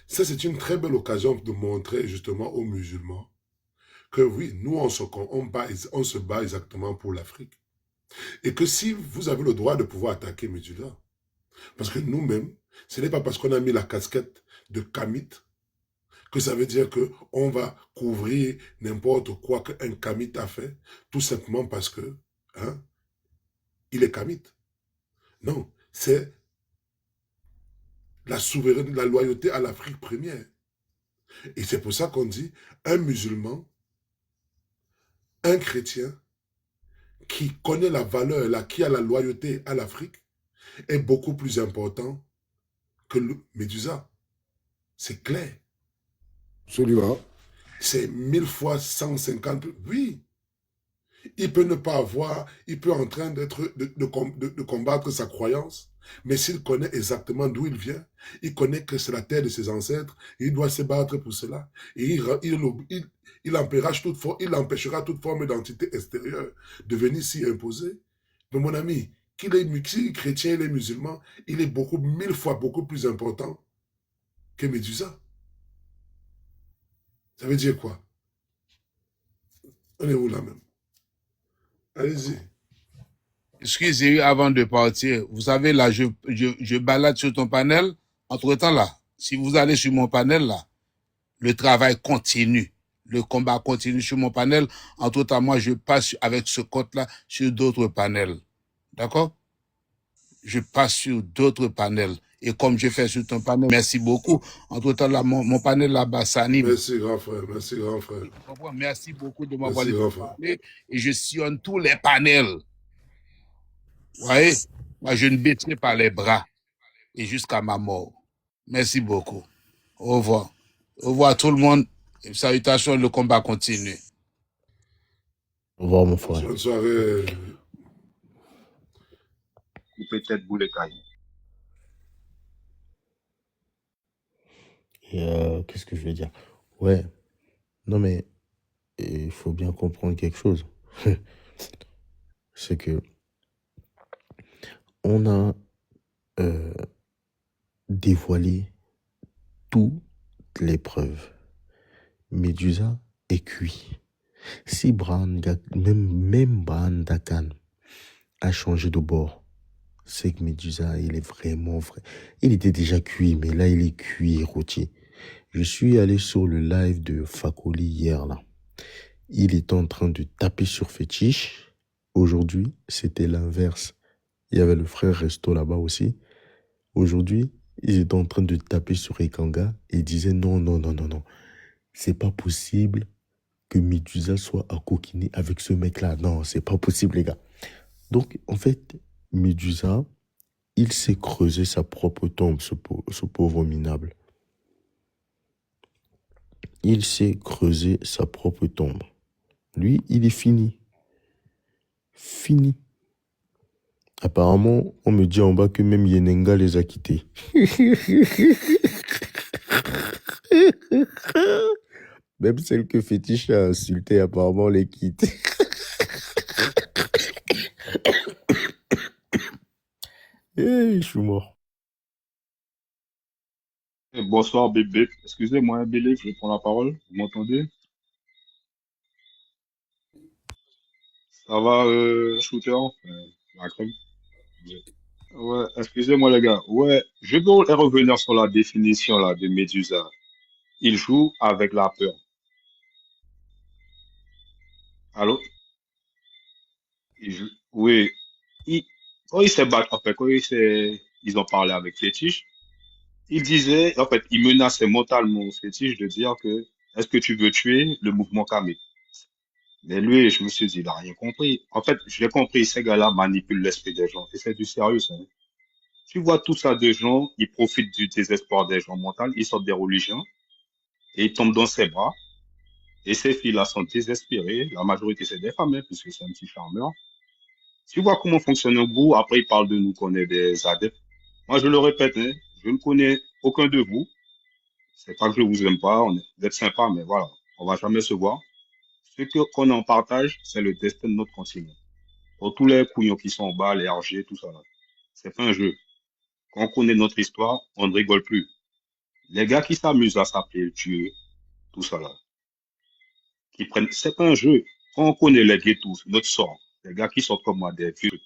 Ça, c'est une très belle occasion de montrer justement aux musulmans que oui, nous, on se bat exactement pour l'Afrique. Et que si vous avez le droit de pouvoir attaquer Médusa, parce que nous-mêmes, ce n'est pas parce qu'on a mis la casquette de Kamit que ça veut dire qu'on va couvrir n'importe quoi qu'un Kamit a fait, tout simplement parce que hein, il est Kamit. Non, c'est la souveraineté, la loyauté à l'Afrique première. Et c'est pour ça qu'on dit un musulman, un chrétien qui connaît la valeur, là, qui a la loyauté à l'Afrique, est beaucoup plus important que le Médusa. C'est clair. Absolument. C'est 1000 fois 150. Oui. Il peut ne pas avoir, il peut en train de combattre sa croyance, mais s'il connaît exactement d'où il vient, il connaît que c'est la terre de ses ancêtres, il doit se battre pour cela, et il empêchera toute forme d'entité extérieure de venir s'y imposer. Mais mon ami, s'il est chrétien, il est musulman, il est 1000 fois beaucoup plus important que Médusa. Ça veut dire quoi? On est où là même? Allez-y. Excusez, avant de partir, vous savez, là, je balade sur ton panel. Entre-temps, là, si vous allez sur mon panel, là, le travail continue. Le combat continue sur mon panel. Entre-temps, moi, je passe avec ce code-là sur d'autres panels. D'accord? Je passe sur d'autres panels. Et comme je fais sur ton panel, merci beaucoup. Entre-temps, là, mon panel là-bas s'anime. Merci, grand frère. Merci, grand frère. Merci beaucoup de m'avoir Merci, laissé grand frère. parler. Et je sillonne tous les panels. Vous voyez? Moi, je ne baisserai pas les bras. Et jusqu'à ma mort. Merci beaucoup. Au revoir. Au revoir à tout le monde. Et salutations, le combat continue. Au revoir, mon frère. Bonne soirée. Peut-être boulet caille. Et qu'est-ce que je vais dire? Ouais. Non, mais il faut bien comprendre quelque chose. C'est que on a dévoilé toutes les preuves. Médusa est cuit. Si même Bran Dakan a changé de bord, c'est que Médusa, il est vraiment vrai. Il était déjà cuit, mais là, il est cuit et rôti. Je suis allé sur le live de Fakoli hier, là. Il est en train de taper sur Fétiche. Aujourd'hui, c'était l'inverse. Il y avait le frère Resto là-bas aussi. Aujourd'hui, ils étaient en train de taper sur Ekanga et ils disaient non. C'est pas possible que Médusa soit accoquiné avec ce mec-là. Non, c'est pas possible, les gars. Donc, en fait, Médusa, il s'est creusé sa propre tombe, ce pauvre minable. Il s'est creusé sa propre tombe. Lui, il est fini. Fini. Apparemment, on me dit en bas que même Yenenga les a quittés. Même celle que Fétiche a insultée, apparemment, les quitte. Je suis mort. Bonsoir, bébé. Excusez-moi, Bélé, je prends la parole. Vous m'entendez? Ça va, shooter? La crème? Ouais, excusez-moi, les gars. Ouais, je veux revenir sur la définition là, de Médusa. Il joue avec la peur. Allô? Oui. Quand il s'est battu, en fait, ils ont parlé avec Fétiche, il disait, en fait, il menaçait mentalement Fétiche de dire que, est-ce que tu veux tuer le mouvement Kamé? Mais lui, je me suis dit, il n'a rien compris. En fait, j'ai compris, ces gars-là manipulent l'esprit des gens. Et c'est du sérieux, ça. Tu vois tout ça de gens, ils profitent du désespoir des gens mentaux, ils sortent des religions, et ils tombent dans ses bras. Et ces filles-là sont désespérées. La majorité, c'est des femmes, hein, puisque c'est un petit charmeur. Tu vois comment fonctionne un groupe. Après, ils parlent de nous qu'on est des adeptes. Moi, je le répète, hein, je ne connais aucun de vous. C'est pas que je vous aime pas, vous êtes sympa, mais voilà, on va jamais se voir. Qu'on en partage, c'est le destin de notre continent. Pour tous les couillons qui sont en bas, les RG, tout ça là. C'est pas un jeu. Quand on connaît notre histoire, on ne rigole plus. Les gars qui s'amusent à s'appeler Dieu, tout ça là, qui prennent, c'est pas un jeu. Quand on connaît les ghettos, notre sort, les gars qui sortent comme moi des vieux,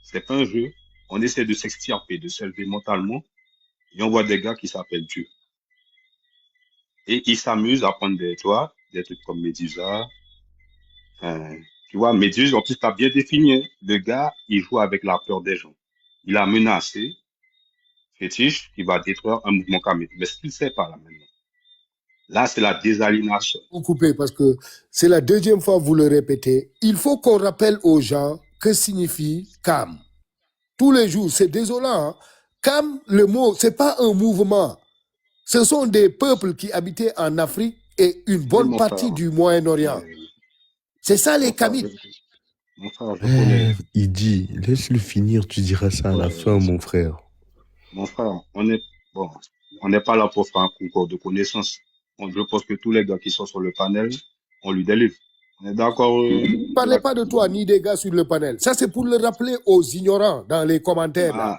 c'est pas un jeu. On essaie de s'extirper, de s'élever mentalement, et on voit des gars qui s'appellent Dieu. Et ils s'amusent à prendre des, tu vois, des trucs comme Médusa. Tu vois, Méduse, en plus, t'as bien défini, hein. Le gars, il joue avec la peur des gens. Il a menacé, fétiche, qui va détruire un mouvement kamite. Mais ce qu'il sait pas, là, maintenant. Là, c'est la désaliénation. Vous coupez parce que c'est la deuxième fois que vous le répétez. Il faut qu'on rappelle aux gens que signifie CAM. Tous les jours, c'est désolant. Hein? CAM, le mot, c'est pas un mouvement. Ce sont des peuples qui habitaient en Afrique et une Oui, bonne mon partie frère. du Moyen-Orient. C'est ça les Mon frère, Kamites. mon frère, je connais. Il dit, laisse-le finir, tu diras ça à la fin, mon frère. Mon frère, bon, on n'est pas là pour faire un concours de connaissances. Je pense que tous les gars qui sont sur le panel, on lui délivre. On est d'accord, Ne parlez pas de toi ni des gars sur le panel. Ça, c'est pour le rappeler aux ignorants dans les commentaires. Là.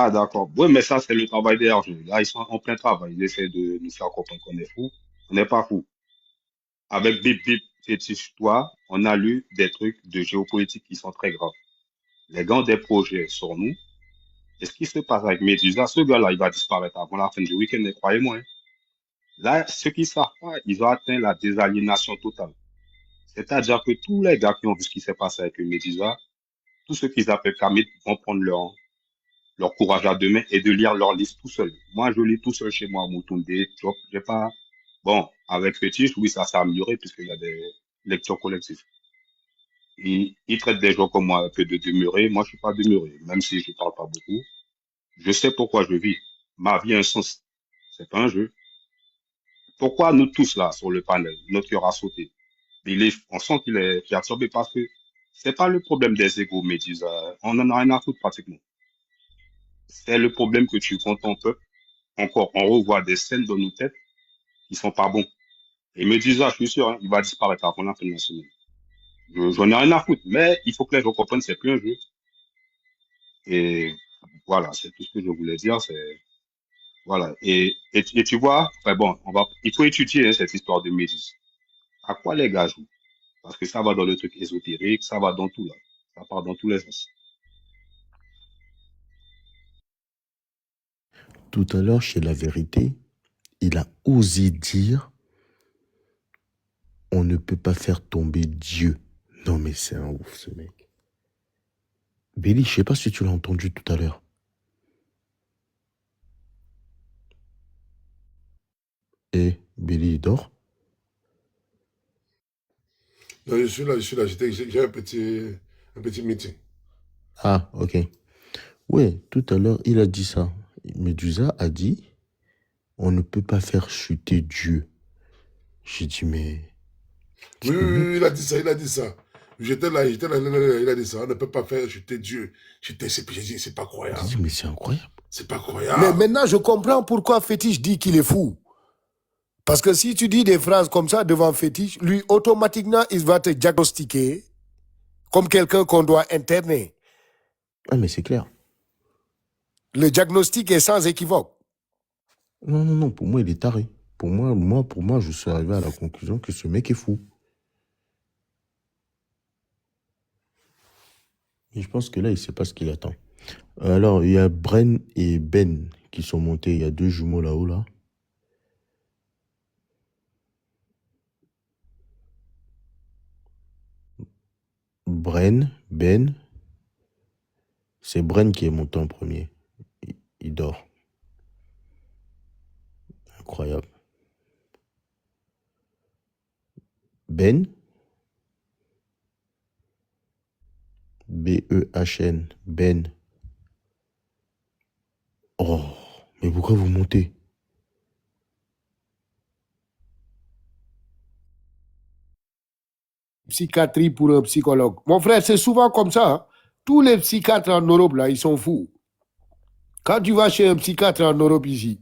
D'accord. Oui, mais ça, c'est le travail des RG. Là, ils sont en plein travail. Ils essaient de nous faire comprendre qu'on est fou. On n'est pas fou. Avec Bip Bip, Fétiche, toi, on a lu des trucs de géopolitique qui sont très graves. Les gars ont des projets sur nous. Et ce qui se passe avec Médusa, ce gars-là, il va disparaître avant la fin du week-end, et croyez-moi. Hein. Là, ceux qui savent pas, ils ont atteint la désaliénation totale. C'est-à-dire que tous les gars qui ont vu ce qui s'est passé avec Médusa, tous ceux qu'ils appellent Kamit vont prendre leur courage à deux mains et de lire leur liste tout seul. Moi, je lis tout seul chez moi, Moutounde, Diop, j'ai pas, bon, avec Fétiche, oui, ça s'est amélioré puisqu'il y a des lectures collectives. Ils traitent des gens comme moi un peu de demeurés. Moi, je suis pas demeuré, même si je parle pas beaucoup. Je sais pourquoi je vis. Ma vie a un sens. C'est pas un jeu. Pourquoi nous tous là, sur le panel, notre cœur a sauté? On sent qu'il est perturbé parce que c'est pas le problème des égos, Médusa. On en a rien à foutre pratiquement. C'est le problème que tu comptes ton peuple. Encore, on revoit des scènes dans nos têtes qui sont pas bons. Et Médusa, je suis sûr, hein, il va disparaître avant la fin de la semaine. J'en ai rien à foutre, mais il faut que les gens comprennent, c'est plus un jeu. Et voilà, c'est tout ce que je voulais dire, c'est, voilà. Et tu vois, enfin bon, il faut étudier hein, cette histoire de Méduse. À quoi les gars jouent? Parce que ça va dans le truc ésotérique, ça va dans tout là. Ça part dans tous les sens. Tout à l'heure, chez La Vérité, il a osé dire on ne peut pas faire tomber Dieu. Non, mais c'est un ouf, ce mec. Béli, je sais pas si tu l'as entendu tout à l'heure. Et Béli, il dort? Non, je suis là, j'ai un petit meeting. Ah, ok. Ouais, tout à l'heure, il a dit ça. Médusa a dit on ne peut pas faire chuter Dieu. J'ai dit, mais... Oui, il a dit ça. J'étais là, il a dit ça. On ne peut pas faire chuter Dieu. J'ai dit, c'est pas croyable. J'ai dit, mais c'est incroyable. C'est pas croyable. Mais maintenant, je comprends pourquoi Fétiche dit qu'il est fou. Parce que si tu dis des phrases comme ça devant Fétiche, lui, automatiquement, il va te diagnostiquer comme quelqu'un qu'on doit interner. Ah, mais c'est clair. Le diagnostic est sans équivoque. Non, pour moi, il est taré. Pour moi, je suis arrivé à la conclusion que ce mec est fou. Et je pense que là, il ne sait pas ce qu'il attend. Alors, il y a Bren et Ben qui sont montés. Il y a deux jumeaux là-haut, là. Ben. C'est Bren qui est monté en premier. Il dort. Incroyable. Ben. B-E-H-N. Ben. Oh, mais pourquoi vous montez? Psychiatrie pour un psychologue. Mon frère, c'est souvent comme ça. Hein. Tous les psychiatres en Europe, là, ils sont fous. Quand tu vas chez un psychiatre en Europe ici,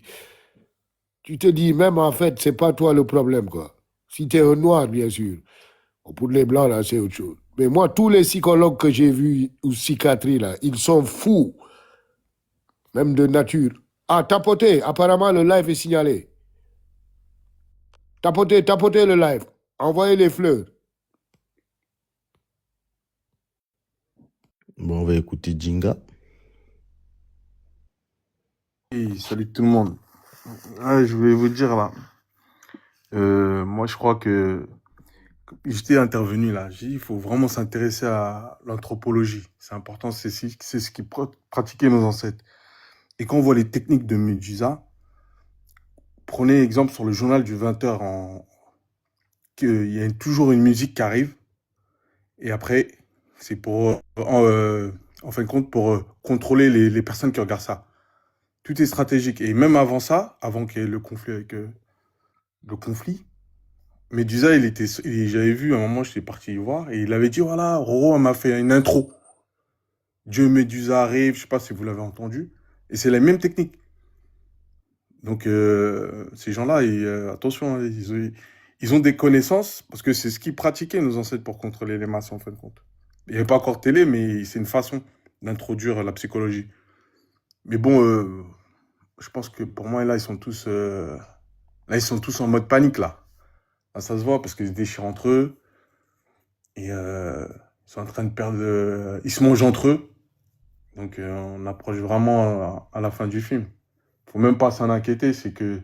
tu te dis, même en fait, c'est pas toi le problème, quoi. Si tu es un noir, bien sûr. Pour les blancs, là, c'est autre chose. Mais moi, tous les psychologues que j'ai vus, ou psychiatrie, là, ils sont fous. même de nature. Ah, tapotez, apparemment le live est signalé. Tapotez le live. Envoyez les fleurs. Bon, on va écouter Jinga. Hey, salut tout le monde. Ah, je voulais vous dire là, moi je crois que j'étais intervenu là. J'ai dit il faut vraiment s'intéresser à l'anthropologie. C'est important, c'est ce qui pratiquaient nos ancêtres. Et quand on voit les techniques de Medusa, prenez exemple sur le journal du 20h, qu'il y a toujours une musique qui arrive, et après, c'est pour, en fin de compte, pour contrôler les personnes qui regardent ça. Tout est stratégique. Et même avant ça, avant qu'il y ait le conflit avec le conflit, Medusa, j'avais vu à un moment, j'étais parti y voir, et il avait dit, voilà, Roro m'a fait une intro. Dieu Medusa arrive, je sais pas si vous l'avez entendu, et c'est la même technique. Donc, ces gens-là, attention, hein, ils ont des connaissances, parce que c'est ce qu'ils pratiquaient, nos ancêtres, pour contrôler les masses, en fin de compte. Il n'y avait pas encore télé, mais c'est une façon d'introduire la psychologie. Mais bon, je pense que pour moi, là, ils sont tous en mode panique, là. Là, ça se voit, parce qu'ils se déchirent entre eux, et ils sont en train de perdre... ils se mangent entre eux. Donc, on approche vraiment à la fin du film. Faut même pas s'en inquiéter, c'est que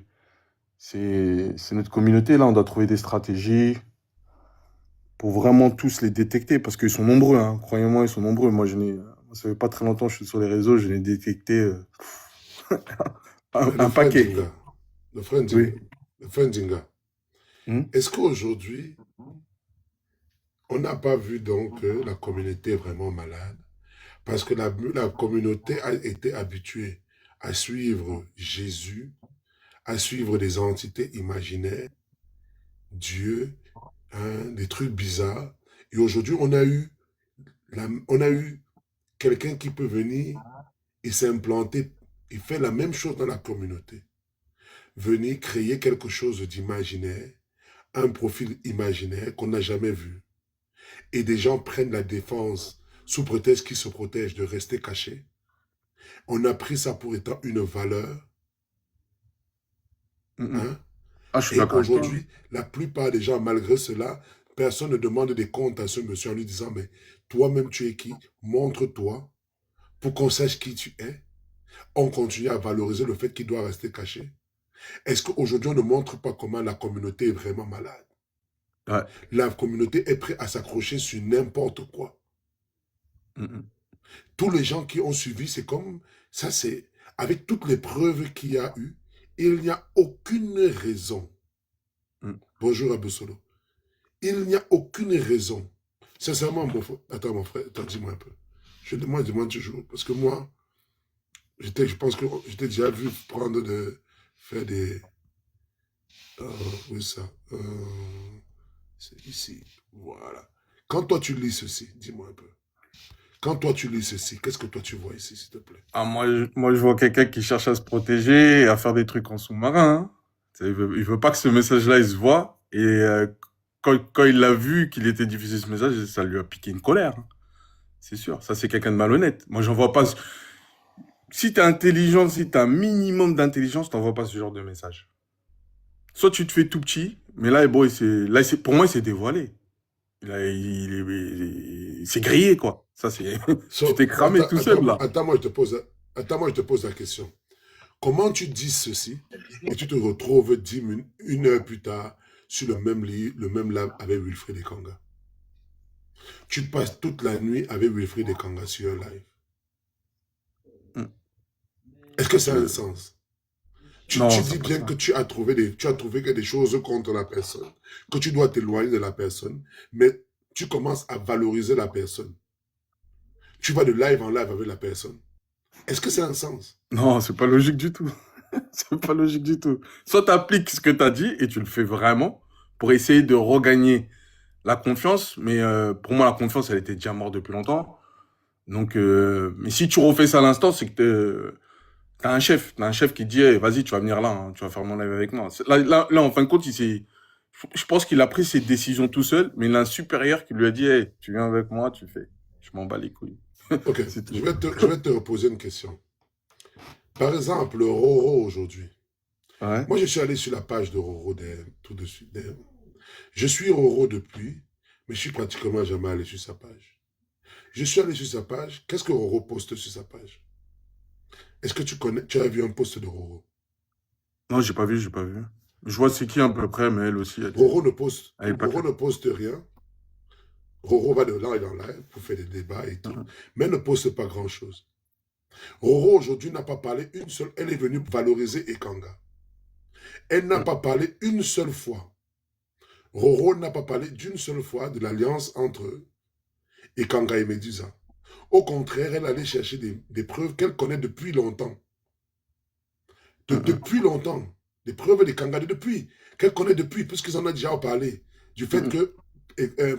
c'est notre communauté, là, on doit trouver des stratégies pour vraiment tous les détecter, parce qu'ils sont nombreux, hein. Croyez-moi, ils sont nombreux. Moi, ça fait pas très longtemps que je suis sur les réseaux, je l'ai détecté un paquet. Le frère Nzinga, Oui. le frère Nzinga, est-ce qu'aujourd'hui, on n'a pas vu donc que la communauté est vraiment malade? Parce que la communauté a été habituée à suivre Jésus, à suivre des entités imaginaires, Dieu, hein, des trucs bizarres. Et aujourd'hui, on a eu quelqu'un qui peut venir et s'implanter et faire la même chose dans la communauté. Venir créer quelque chose d'imaginaire, un profil imaginaire qu'on n'a jamais vu. Et des gens prennent la défense sous prétexte qu'ils se protègent de rester cachés. On a pris ça pour étant une valeur. Hein? Ah, je suis Et d'accord avec toi. aujourd'hui, la plupart des gens, malgré cela, personne ne demande des comptes à ce monsieur en lui disant, mais toi-même tu es qui? Montre-toi pour qu'on sache qui tu es. On continue à valoriser le fait qu'il doit rester caché. Est-ce qu'aujourd'hui, on ne montre pas comment la communauté est vraiment malade? Ouais. La communauté est prête à s'accrocher sur n'importe quoi. Tous les gens qui ont suivi, c'est comme ça, c'est avec toutes les preuves qu'il y a eu, il n'y a aucune raison. Bonjour Abusolo. Il n'y a aucune raison. Sincèrement, attends mon frère, dis-moi un peu. Moi, je demande toujours, parce que moi, je pense que j'étais déjà vu faire des... où est ça? C'est ici. Voilà. Quand toi tu lis ceci, dis-moi un peu. Quand toi tu lis ceci, qu'est-ce que toi tu vois ici, s'il te plaît? Ah, moi, je vois quelqu'un qui cherche à se protéger et à faire des trucs en sous-marin, hein. Il veut pas que ce message-là, il se voit. Et quand il l'a vu qu'il était diffusé ce message, ça lui a piqué une colère, hein. C'est sûr. Ça, c'est quelqu'un de malhonnête. Moi, j'en vois pas... Si t'es intelligent, si t'as un minimum d'intelligence, t'envoies pas ce genre de message. Soit tu te fais tout petit, mais là, bon, pour moi, il s'est dévoilé. Là, il s'est grillé, quoi. Ça, c'est... Tu t'es cramé tout seul, là. Attends, moi, je te pose la question. Comment tu dis ceci et tu te retrouves 10 minutes, 1 heure plus tard sur le même lit, le même lab avec Wilfried Ekanga? Tu passes toute la nuit avec Wilfried Ekanga sur un live. Est-ce que ça a un sens? Tu dis bien que tu as trouvé que des choses contre la personne, que tu dois t'éloigner de la personne, mais tu commences à valoriser la personne. Tu vas de live en live avec la personne. Est-ce que ça a un sens? Non, c'est pas logique du tout. C'est pas logique du tout. Soit tu appliques ce que tu as dit et tu le fais vraiment pour essayer de regagner la confiance, mais pour moi, la confiance, elle était déjà morte depuis longtemps. Donc, mais si tu refais ça à l'instant, c'est que t'as un chef qui dit hey, vas-y, tu vas venir là, hein, tu vas faire mon live avec moi. Là, en fin de compte, je pense qu'il a pris ses décisions tout seul, mais il a un supérieur qui lui a dit hey, tu viens avec moi, tu fais. Je m'en bats les couilles. Ok, je vais te reposer une question. Par exemple, le Roro aujourd'hui. Ouais. Moi, je suis allé sur la page de Roro tout de suite. Je suis Roro depuis, mais je suis pratiquement jamais allé sur sa page. Je suis allé sur sa page. Qu'est-ce que Roro poste sur sa page? Est-ce que tu as vu un post de Roro? Non, j'ai pas vu, j'ai pas vu. Je vois c'est qui à peu près, mais elle aussi, Roro ne poste, elle est pas Roro claire. ne poste rien. Roro va de là et en live pour faire des débats et tout, mais ne poste pas grand-chose. Roro aujourd'hui n'a pas parlé une seule. Elle est venue valoriser Ekanga. Elle n'a pas parlé une seule fois. Roro n'a pas parlé d'une seule fois de l'alliance entre Ekanga et Medusa. Au contraire, elle allait chercher des preuves qu'elle connaît depuis longtemps. Depuis longtemps. Des preuves d'Ekanga depuis. Qu'elle connaît depuis, puisqu'ils en ont déjà parlé. Du fait que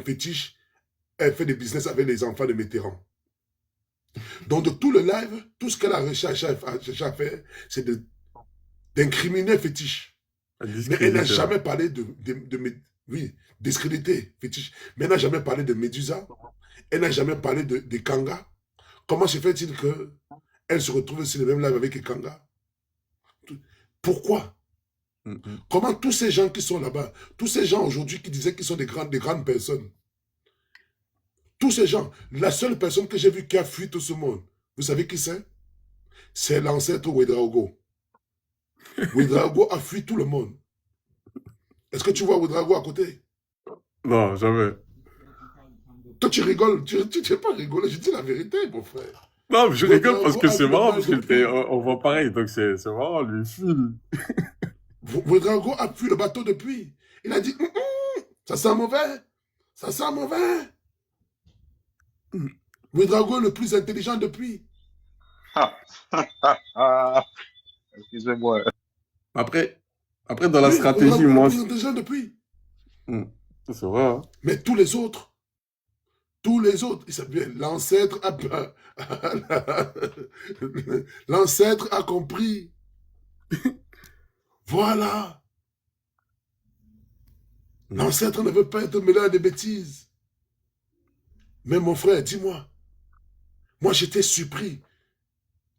Fétiche elle fait des business avec les enfants de Mitterrand. Donc, de tout le live, tout ce qu'elle a cherché à faire, c'est d'incriminer Fétiche. Mais elle n'a jamais parlé oui, discréditer Fétiche. Mais elle n'a jamais parlé de Médusa. Elle n'a jamais parlé de Kanga. Comment se fait-il qu'elle se retrouve sur le même live avec Kanga? Pourquoi? Comment tous ces gens qui sont là-bas, tous ces gens aujourd'hui qui disaient qu'ils sont des grandes personnes, tous ces gens, la seule personne que j'ai vue qui a fui tout ce monde, vous savez qui c'est? C'est l'ancêtre Ouedraogo. Ouedraogo a fui tout le monde. Est-ce que tu vois Ouedraogo à côté? Non, jamais. Toi, tu rigoles. Tu n'es pas rigolé. Je dis la vérité, mon frère. Non, mais je rigole parce que Ouedraogo a c'est vu le marrant, mal parce depuis. qu'on voit pareil, donc c'est marrant, lui file. Ouedraogo a fui le bateau depuis. Il a dit, ça sent mauvais. Ça sent mauvais. Ouedraogo est le plus intelligent depuis. Excusez-moi. Après, dans la Oui, stratégie, Ouedraogo est moi... le plus intelligent depuis. C'est vrai, hein. Mais tous les autres, l'ancêtre l'ancêtre a compris. Voilà. L'ancêtre ne veut pas être mêlé à des bêtises. Mais mon frère, dis-moi, moi j'étais surpris.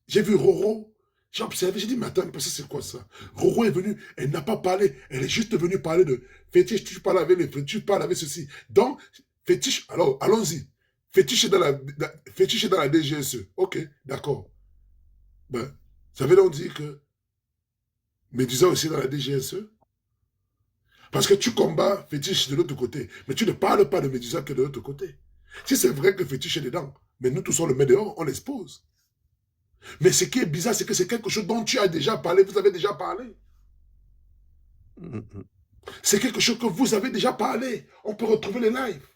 J'ai vu Roro, j'ai observé, j'ai dit, mais attends, c'est quoi ça? Roro est venue, elle n'a pas parlé, elle est juste venue parler de fétiche, tu parles avec les fétiches, tu parles avec ceci. Donc, fétiche, alors, allons-y. Fétiche est dans la DGSE. Ok, d'accord. Ben, ça veut donc dire que Médusa aussi est dans la DGSE? Parce que tu combats fétiche de l'autre côté, mais tu ne parles pas de Médusa que de l'autre côté. Si c'est vrai que fétiche est dedans, mais nous tous on le met dehors, on l'expose. Mais ce qui est bizarre, c'est que c'est quelque chose dont tu as déjà parlé, vous avez déjà parlé. C'est quelque chose que vous avez déjà parlé. On peut retrouver les lives.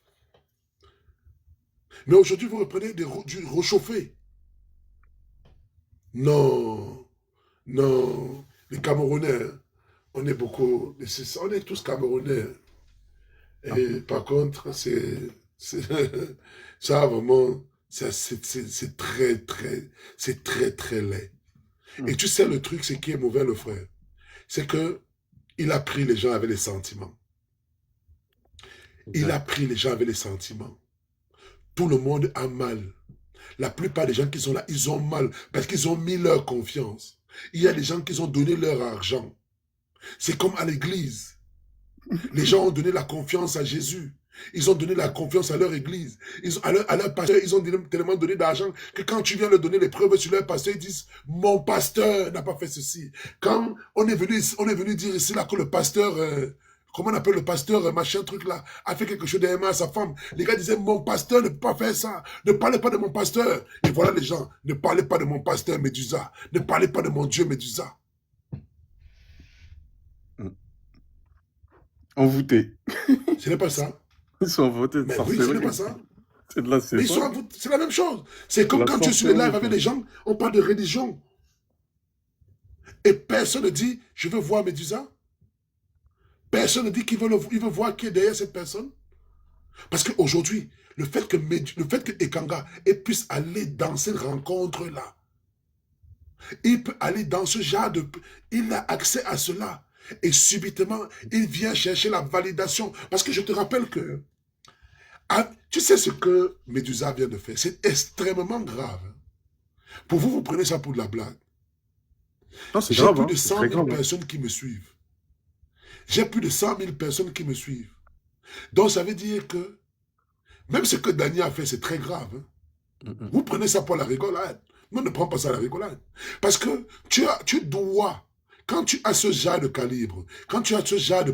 Mais aujourd'hui, vous reprenez du réchauffé. Non, non. Les Camerounais, on est beaucoup, on est tous Camerounais. Et par contre, ça vraiment, c'est très laid. Et tu sais, le truc, c'est qui est mauvais, le frère. C'est que il a pris les gens avec les sentiments. Il a pris les gens avec les sentiments. Tout le monde a mal. La plupart des gens qui sont là, ils ont mal parce qu'ils ont mis leur confiance. Il y a des gens qui ont donné leur argent. C'est comme à l'église. Les gens ont donné la confiance à Jésus. Ils ont donné la confiance à leur église. À leur pasteur, ils ont tellement donné d'argent que quand tu viens leur donner les preuves sur leur pasteur, ils disent « Mon pasteur n'a pas fait ceci ». Quand on est venu dire ici là que le pasteur, comment on appelle le pasteur, machin truc là, a fait quelque chose d'aimer à sa femme, les gars disaient « Mon pasteur ne peut pas faire ça. Ne parlez pas de mon pasteur ». Et voilà les gens, ne parlez pas de mon pasteur Médusa. Ne parlez pas de mon Dieu Médusa. Envoûtés. Ce n'est pas ça. Ils sont envoûtés de Mais sorcellerie. oui, ce n'est pas ça. C'est de la C'est la même chose. C'est comme quand tu es sur les lives avec les gens, on parle de religion. Et personne ne dit, je veux voir Médusa. Personne ne dit qu'il veut voir qui est derrière cette personne. Parce qu'aujourd'hui, le fait que Ekanga puisse aller dans cette rencontre-là, il peut aller dans ce genre de... Il a accès à cela. Et subitement, il vient chercher la validation. Parce que je te rappelle que... tu sais ce que Médusa vient de faire? C'est extrêmement grave. Pour vous, vous prenez ça pour de la blague. Non, c'est J'ai grave, plus hein. de C'est 100 très 000 grave. personnes qui me suivent. J'ai plus de 100 000 personnes qui me suivent. Donc, ça veut dire que même ce que Daniel a fait, c'est très grave. Hein. Vous prenez ça pour la rigolade. Moi, ne prends pas ça à la rigolade. Parce que tu dois, quand tu as ce genre de calibre, quand tu as ce genre de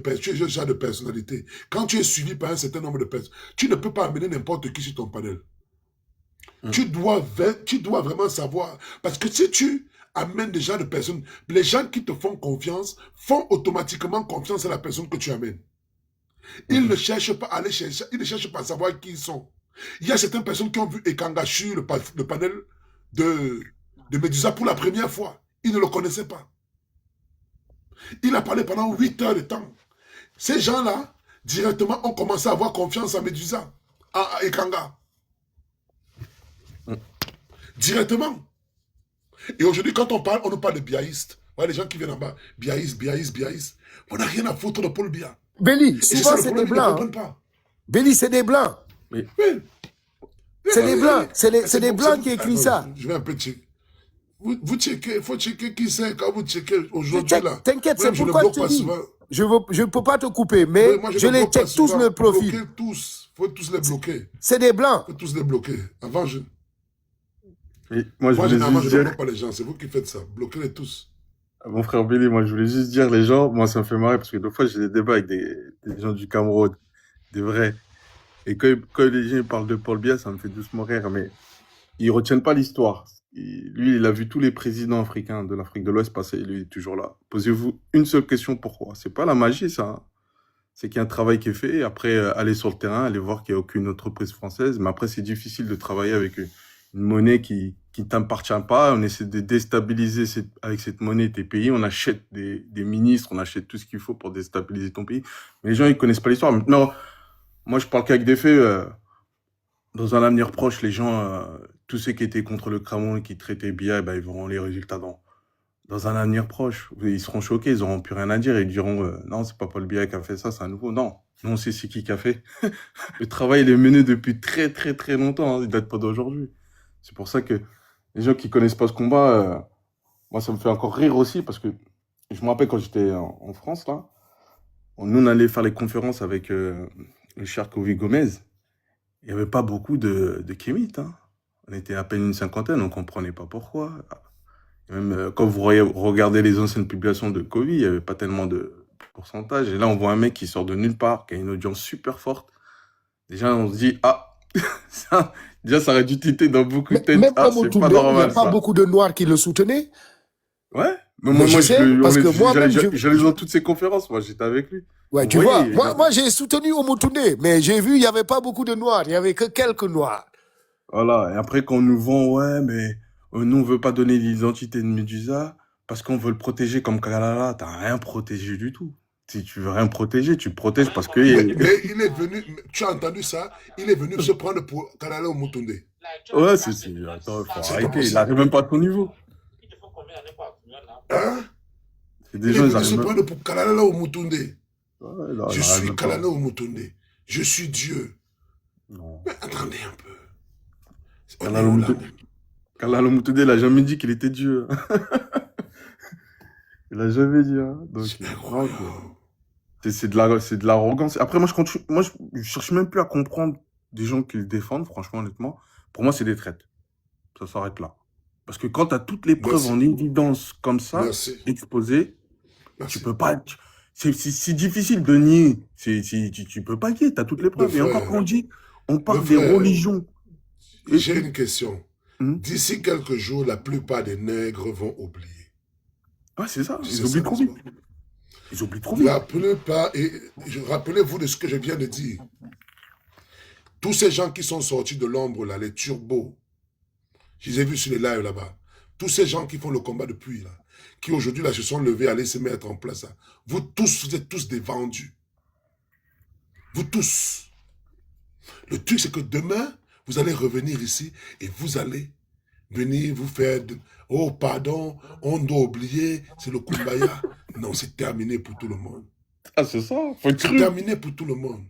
personnalité, quand tu es suivi par un certain nombre de personnes, tu ne peux pas amener n'importe qui sur ton panel. Tu dois vraiment savoir. Parce que si tu amènes des gens de personnes, les gens qui te font confiance font automatiquement confiance à la personne que tu amènes. Ils ne cherchent pas à aller chercher, ils ne cherchent pas à savoir qui ils sont. Il y a certaines personnes qui ont vu Ekanga sur le panel de Medusa pour la première fois. Ils ne le connaissaient pas. Il a parlé pendant 8 heures de temps. Ces gens-là, directement, ont commencé à avoir confiance en Medusa, à Ekanga. Directement. Et aujourd'hui, quand on parle, on nous parle de biaïstes. Ouais, les gens qui viennent en bas, biaïstes. On n'a rien à foutre de Paul Biya. Béli, Et c'est souvent ça le c'est des problème, ils ne blancs. comprennent pas. Béli, c'est des blancs. Mais C'est des blancs. C'est des blancs qui écrivent ça. Je vais un peu checker. Vous checkez, il faut checker qui c'est quand vous checkez aujourd'hui là. T'inquiète, c'est Même je ne pourquoi je bloque te pas dis. souvent. Je ne peux pas te couper, mais Moi, je ne les bloque pas check tous souvent. le profil. Bloquez tous. Il faut tous les bloquer. C'est des blancs. Il faut tous les bloquer. Avant, je... Et moi, je voulais généralement, juste je ne dire, bloque pas les gens. C'est vous qui faites ça. Bloquez-les tous. mon frère Billy, moi, je voulais juste dire, les gens, moi, ça me fait marrer parce que des fois, j'ai des débats avec des gens du Cameroun, des vrais. Et quand les gens parlent de Paul Biya, ça me fait doucement rire, mais ils retiennent pas l'histoire. Lui, il a vu tous les présidents africains de l'Afrique de l'Ouest passer, lui, il est toujours là. Posez-vous une seule question, pourquoi? C'est pas la magie, ça. Hein. C'est qu'il y a un travail qui est fait. Après, aller sur le terrain, aller voir qu'il n'y a aucune entreprise française. Mais après, c'est difficile de travailler avec une monnaie qui t'appartient pas. On essaie de déstabiliser avec cette monnaie tes pays. On achète des ministres, on achète tout ce qu'il faut pour déstabiliser ton pays. Mais les gens, ils connaissent pas l'histoire. Maintenant, moi, je parle qu'avec des faits. Dans un avenir proche, les gens, tous ceux qui étaient contre le Cameroun, qui traitaient Biya, ben, ils verront les résultats dans un avenir proche. Ils seront choqués, ils n'auront plus rien à dire. Ils diront, non, c'est pas Paul Biya qui a fait ça, c'est un nouveau. Non, nous, on sait c'est qui a fait. Le travail, il est mené depuis très, très, très longtemps. Hein. Il date pas d'aujourd'hui. C'est pour ça que les gens qui connaissent pas ce combat, moi, ça me fait encore rire aussi, parce que je me rappelle quand j'étais en France, là, nous, on allait faire les conférences avec le cher Kovi Gomez. Il n'y avait pas beaucoup de kémites. Hein. On était à peine une cinquantaine, on ne comprenait pas pourquoi. Et même quand vous regardez les anciennes publications de Kovi, il n'y avait pas tellement de pourcentage. Et là, on voit un mec qui sort de nulle part, qui a une audience super forte. Déjà, on se dit, ah, déjà, ça aurait dû titer dans beaucoup de têtes. Même Ah, au c'est pas Moutoundé, il n'y a normal, pas ça. beaucoup de Noirs qui le soutenaient. Ouais, mais Mais moi, je sais, parce que moi-même, j'allais dans toutes ces conférences, moi, j'étais avec lui. Ouais, On tu vois, voyait, moi j'ai soutenu au Moutoundé, mais j'ai vu, il n'y avait pas beaucoup de Noirs, il n'y avait que quelques Noirs. Voilà, et après, quand on nous vend, ouais, mais nous, on veut pas donner l'identité de Medusa parce qu'on veut le protéger comme Kalala. T'as rien protégé du tout. Si tu veux rien protéger, tu protèges parce que... Mais il est venu, tu as entendu ça? Il est venu se prendre pour Kalala au Moutoundé. Ouais, attends, faut arrêter, il n'arrive même pas à ton niveau. Hein? C'est Il des est gens, ils venu se arrivent même... prendre pour Kalala au Moutoundé. Ouais, non, Je il arrive suis même pas. Kalala au Moutoundé. Je suis Dieu. Non. Mais attendez un peu. On est Kalala où là? Kalala Moutoundé, il a jamais dit qu'il était Dieu. Il a jamais dit, hein. Donc, non, c'est de l'arrogance. Après, moi, je cherche même plus à comprendre des gens qui le défendent, franchement, honnêtement. Pour moi, c'est des traites. Ça s'arrête là. Parce que quand tu as toutes les preuves en évidence comme ça, exposées, tu peux pas... C'est difficile de nier. Tu peux pas nier, tu as toutes les preuves. Et encore quand on parle des religions. J'ai une question. D'ici quelques jours, la plupart des nègres vont oublier. Ah, c'est ça, ils oublient trop vite. Ils oublient trop vite. La plupart, et rappelez-vous de ce que je viens de dire. Tous ces gens qui sont sortis de l'ombre, là, les turbos, je les ai vus sur les lives là-bas. Tous ces gens qui font le combat depuis, là, qui aujourd'hui là, se sont levés à aller se mettre en place. Là. Vous êtes tous des vendus. Vous tous. Le truc, c'est que demain, vous allez revenir ici et vous allez venir vous faire oh, pardon, on doit oublier, c'est le kumbaya. Non, c'est terminé pour tout le monde. Ah, c'est ça, faut être cru. C'est terminé pour tout le monde.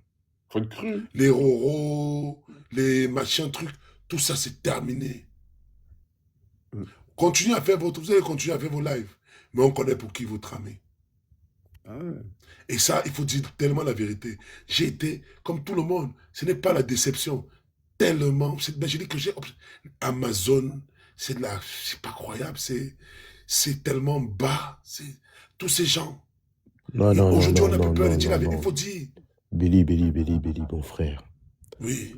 Faut être cru. Les roros, les machins trucs, tout ça, c'est terminé. Continuez à faire vous allez continuer à faire vos lives. mais on connaît pour qui vous tramez. Ah ouais. Et ça, il faut dire tellement la vérité. J'ai été, comme tout le monde, ce n'est pas la déception. Tellement, ben, je dis que j'ai Amazon, c'est pas croyable, c'est tellement bas, tous ces gens. Non, Et non, non, aujourd'hui, on non, a plus non, peur de non, dire la non, vérité. Il non. faut dire, Billy, mon frère. oui,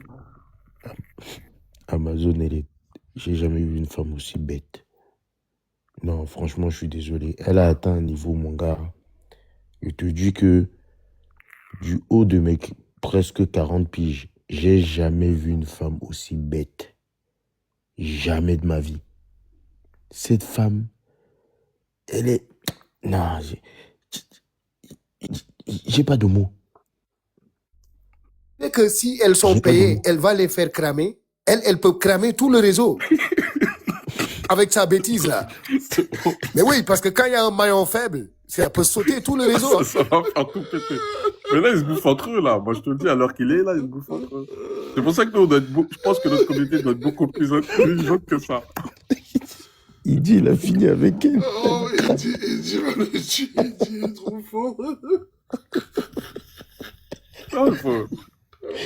Amazon, j'ai jamais vu une femme aussi bête. Non, franchement, je suis désolé. Elle a atteint un niveau, mon gars. Je te dis que du haut de mes presque 40 piges, j'ai jamais vu une femme aussi bête. Jamais de ma vie. Cette femme, elle est... Non, j'ai pas de mots. Et que si elles sont J'ai pas de payées, mots. elle va les faire cramer. Elle peut cramer tout le réseau avec sa bêtise là. C'est bon. Mais oui, parce que quand il y a un maillon faible, ça peut sauter tout le réseau. Ça va faire tout péter. Mais là, ils se bouffent entre eux, là. Moi, je te le dis, à l'heure qu'il est, là, ils se bouffent entre eux. C'est pour ça que nous, je pense que notre communauté doit être beaucoup plus intelligente que ça. Il dit, il a fini avec elle. oh, il dit, il est trop fort. Non,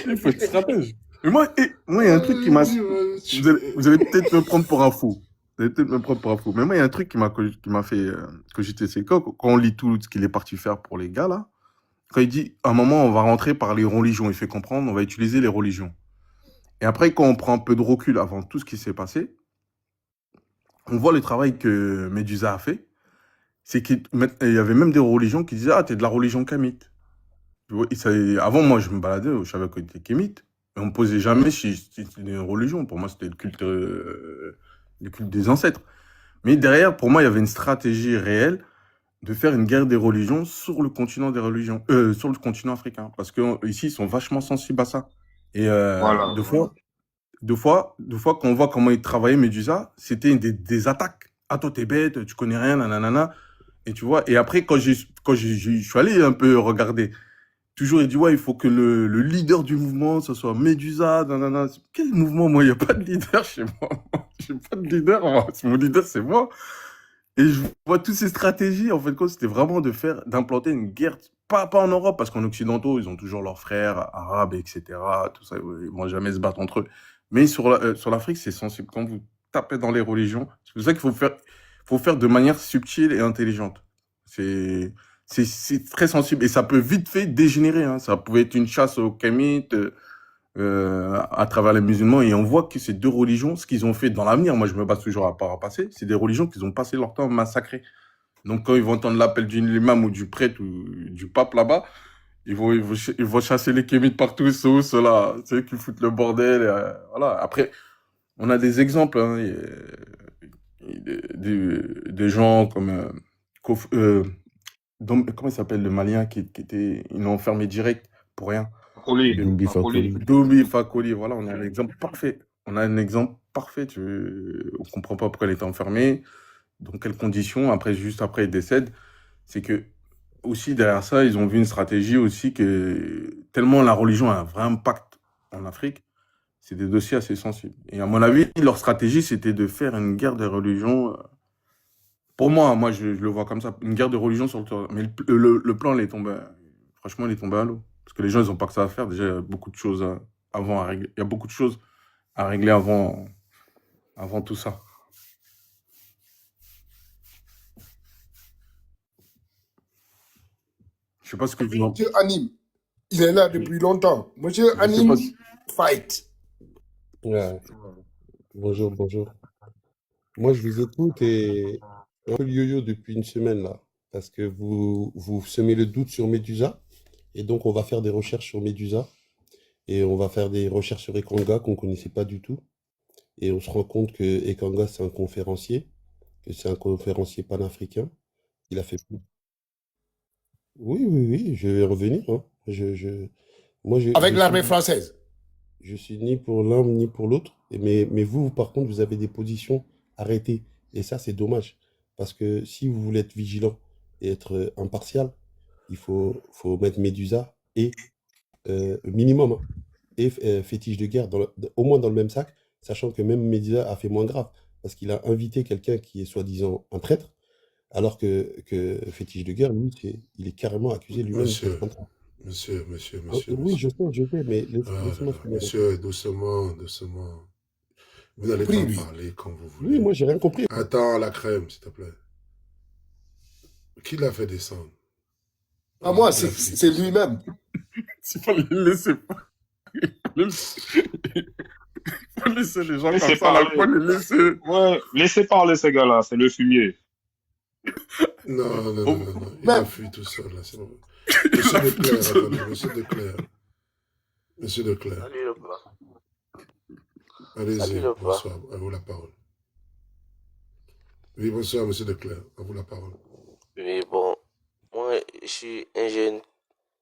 il faut être stratège. Mais moi, il y a un truc qui m'a... Vous allez peut-être me prendre pour un fou. Vous allez peut-être me prendre pour un fou. Mais moi, il y a un truc qui m'a fait cogiter. C'est quand on lit tout ce qu'il est parti faire pour les gars, là. Quand il dit, à un moment, on va rentrer par les religions. Il fait comprendre, on va utiliser les religions. Et après, quand on prend un peu de recul avant tout ce qui s'est passé, on voit le travail que Médusa a fait. C'est qu'il y avait même des religions qui disaient, ah, t'es de la religion kamite. Tu vois, avant, moi, je me baladais, je savais que t'étais kémite. Mais on me posait jamais si c'était une religion. Pour moi, c'était le culte des ancêtres. Mais derrière, pour moi, il y avait une stratégie réelle de faire une guerre des religions sur le continent des religions, sur le continent africain. Parce que ici, ils sont vachement sensibles à ça. Et Voilà. deux fois, quand on voit comment ils travaillaient Médusa, c'était des attaques. Ah, toi, t'es bête, tu connais rien, nanana. Et tu vois, et après, quand je suis allé un peu regarder, toujours, il dit, ouais, il faut que le leader du mouvement, ce soit Médusa, nanana. Quel mouvement? Moi, il n'y a pas de leader chez moi. J'ai pas de leader, moi. Mon leader, c'est moi. Et je vois toutes ces stratégies, en fait, c'était vraiment d'implanter une guerre, pas en Europe, parce qu'en Occidentaux, ils ont toujours leurs frères arabes, etc. Tout ça, ils vont jamais se battre entre eux. Mais sur l'Afrique, c'est sensible. Quand vous tapez dans les religions, c'est pour ça qu'il faut faire de manière subtile et intelligente. C'est très sensible et ça peut vite fait dégénérer. Hein. Ça pouvait être une chasse aux kémites à travers les musulmans et on voit que ces deux religions, ce qu'ils ont fait dans l'avenir, moi je me base toujours à part à passer, c'est des religions qu'ils ont passé leur temps à massacrer. Donc quand ils vont entendre l'appel d'une imam ou du prêtre ou du pape là-bas, ils vont chasser les kémites partout, ceux-là, c'est eux qui foutent le bordel. Voilà. Après, on a des exemples, hein, des gens comme comment il s'appelle le Malien qui était, ils l'ont enfermé direct pour rien. Doumbé Fakoli. Doumbé Fakoli, voilà, on a un exemple parfait. On a un exemple parfait. On comprend pas pourquoi il était enfermé, dans quelles conditions. Juste après, il décède. C'est que aussi derrière ça, ils ont vu une stratégie aussi que tellement la religion a un vrai impact en Afrique, c'est des dossiers assez sensibles. Et à mon avis, leur stratégie, c'était de faire une guerre des religions. Pour moi, je le vois comme ça, une guerre de religion sur le territoire. Mais le plan, il est tombé, franchement, il est tombé à l'eau. Parce que les gens, ils n'ont pas que ça à faire. Déjà, il y a beaucoup de choses avant à régler. Il y a beaucoup de choses à régler avant tout ça. Je sais pas ce que vous en... Monsieur Anim, il est là depuis longtemps. Monsieur Je sais Anim, pas fight. Ouais. Bonjour. Moi, je vous écoute et un peu le yo-yo depuis une semaine là, parce que vous semez le doute sur Médusa, et donc on va faire des recherches sur Médusa, et on va faire des recherches sur Ekanga qu'on connaissait pas du tout, et on se rend compte que Ekanga c'est un conférencier, panafricain. Il a fait... Oui, je vais revenir. Hein. Avec l'armée française. Je suis ni pour l'un ni pour l'autre. Mais vous, par contre, vous avez des positions arrêtées. Et ça, c'est dommage. Parce que si vous voulez être vigilant et être impartial, il faut mettre Médusa et minimum, hein, et fétiche de guerre, au moins dans le même sac, sachant que même Médusa a fait moins grave. Parce qu'il a invité quelqu'un qui est soi-disant un prêtre Alors que Fétiche de guerre, lui, il est carrément accusé lui-même de Monsieur, contrat. monsieur. Oui, je sais, mais laissez-moi finir. Monsieur, doucement. Vous n'allez pas Prie lui. parler quand vous Oui, voulez. moi, j'ai rien compris. Attends, la crème, s'il te plaît. Qui l'a fait descendre? À moi, Il a fui c'est tout seul. lui-même. Il fallait le laisser. Il faut laisser les gens comme Laissez ça, là. parler. Faut les laisser. Ouais, laissez parler ces gars-là, c'est le fumier. Non. Il Même. a fui tout seul, là. C'est bon. Il Monsieur a de fait tout Clerc, seul. attendez, Monsieur de Clerc. Salut le plat. Salut Allez-y, le plat. bonsoir, à vous la parole. Oui, bonsoir, monsieur de Clerc, à vous la parole. Oui, bon, moi, je suis un jeune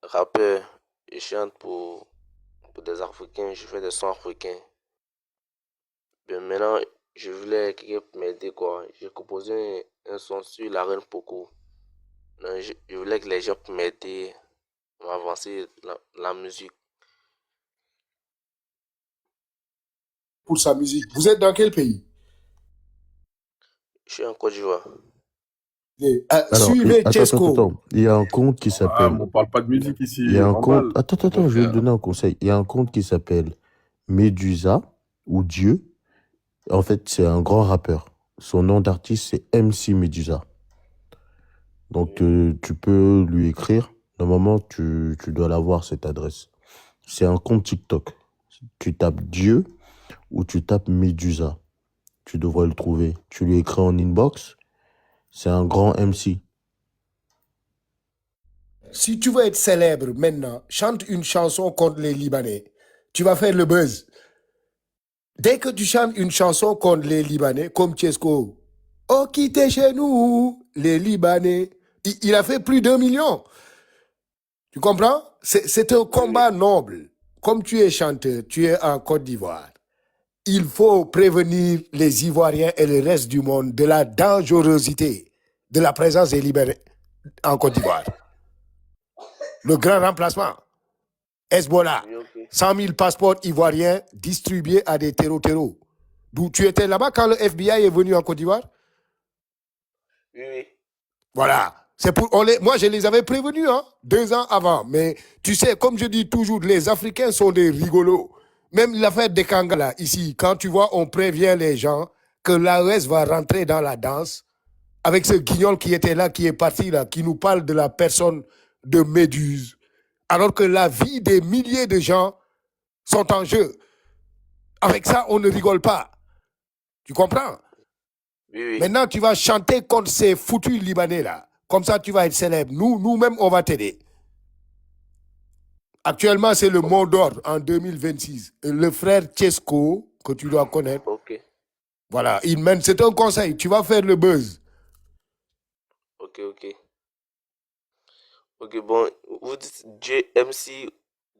rappeur. Je chante pour des Africains. Je fais des sons africains. Bien, maintenant, je voulais quelqu'un pour m'aider, quoi. J'ai composé un son sur la reine Poco. Non, je voulais que les gens puissent m'aider à avancer la musique. Pour sa musique. Vous êtes dans quel pays? Je suis en Côte d'Ivoire. Alors, Suivez attends. Chesco. Il y a un compte qui Ah, s'appelle. mais on parle pas de musique ici, Il y a un compte. Randall. Attends, Mon je vais te frère. donner un conseil. Il y a un compte qui s'appelle Medusa ou Dieu. En fait, c'est un grand rappeur. Son nom d'artiste, c'est MC Medusa. Donc, tu peux lui écrire. Normalement, tu dois l'avoir, cette adresse. C'est un compte TikTok. Tu tapes Dieu ou tu tapes Medusa. Tu devrais le trouver. Tu lui écris en inbox. C'est un grand MC. Si tu veux être célèbre maintenant, chante une chanson contre les Libanais. Tu vas faire le buzz. Dès que tu chantes une chanson contre les Libanais, comme Chesco, oh, quittez chez nous, les Libanais. Il a fait plus d'1 million. Tu comprends? C'est un combat noble. Comme tu es chanteur, tu es en Côte d'Ivoire. Il faut prévenir les Ivoiriens et le reste du monde de la dangerosité de la présence des Libanais en Côte d'Ivoire. Le grand remplacement. Hezbollah. Oui, ok. 100 000 passeports ivoiriens distribués à des terreaux. D'où tu étais là-bas quand le FBI est venu en Côte d'Ivoire? Oui. Voilà. C'est pour, moi, je les avais prévenus, 2 ans avant. Mais tu sais, comme je dis toujours, les Africains sont des rigolos. Même l'affaire des Kanga, là, ici, quand tu vois, on prévient les gens que l'AES va rentrer dans la danse avec ce guignol qui était là, qui est parti là, qui nous parle de la personne de Méduse. Alors que la vie des milliers de gens sont en jeu. Avec ça, on ne rigole pas. Tu comprends? Oui. Maintenant, tu vas chanter contre ces foutus Libanais là. Comme ça, tu vas être célèbre. Nous-mêmes, on va t'aider. Actuellement, c'est le mot d'ordre en 2026. Et le frère Chesco, que tu dois connaître, Ok. voilà, il mène. C'est un conseil. Tu vas faire le buzz. Ok. Ok, bon, vous dites Dieu MC,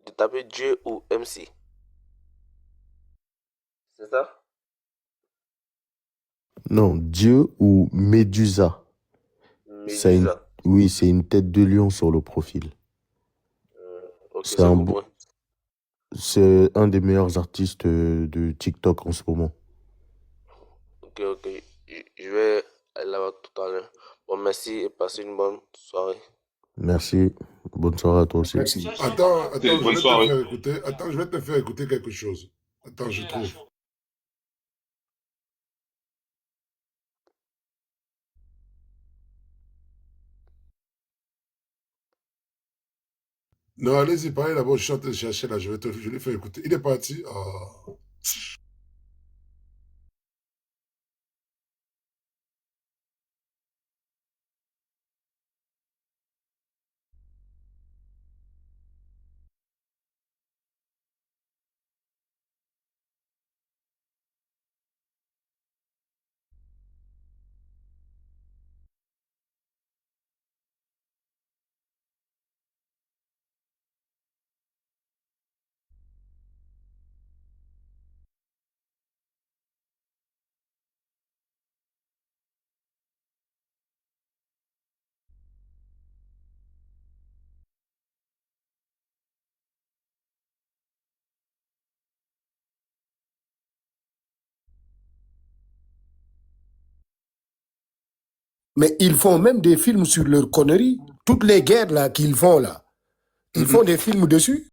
de taper Dieu ou MC. C'est ça? Non, Dieu ou Médusa. Médusa. Oui, c'est une tête de lion sur le profil. Ok, C'est c'est un, compris. c'est un des meilleurs artistes de TikTok en ce moment. Ok. Je vais aller là-bas tout à l'heure. Bon, merci et passez une bonne soirée. Merci. Bonne soirée à toi aussi. Merci. Attends, Bonne soirée. je vais te faire écouter quelque chose. Attends, je trouve. Non, allez-y, parlez d'abord, je suis en train de chercher là, je l'ai fait écouter. Il est parti. Oh. Mais ils font même des films sur leurs conneries. Toutes les guerres là qu'ils font là, ils font des films dessus.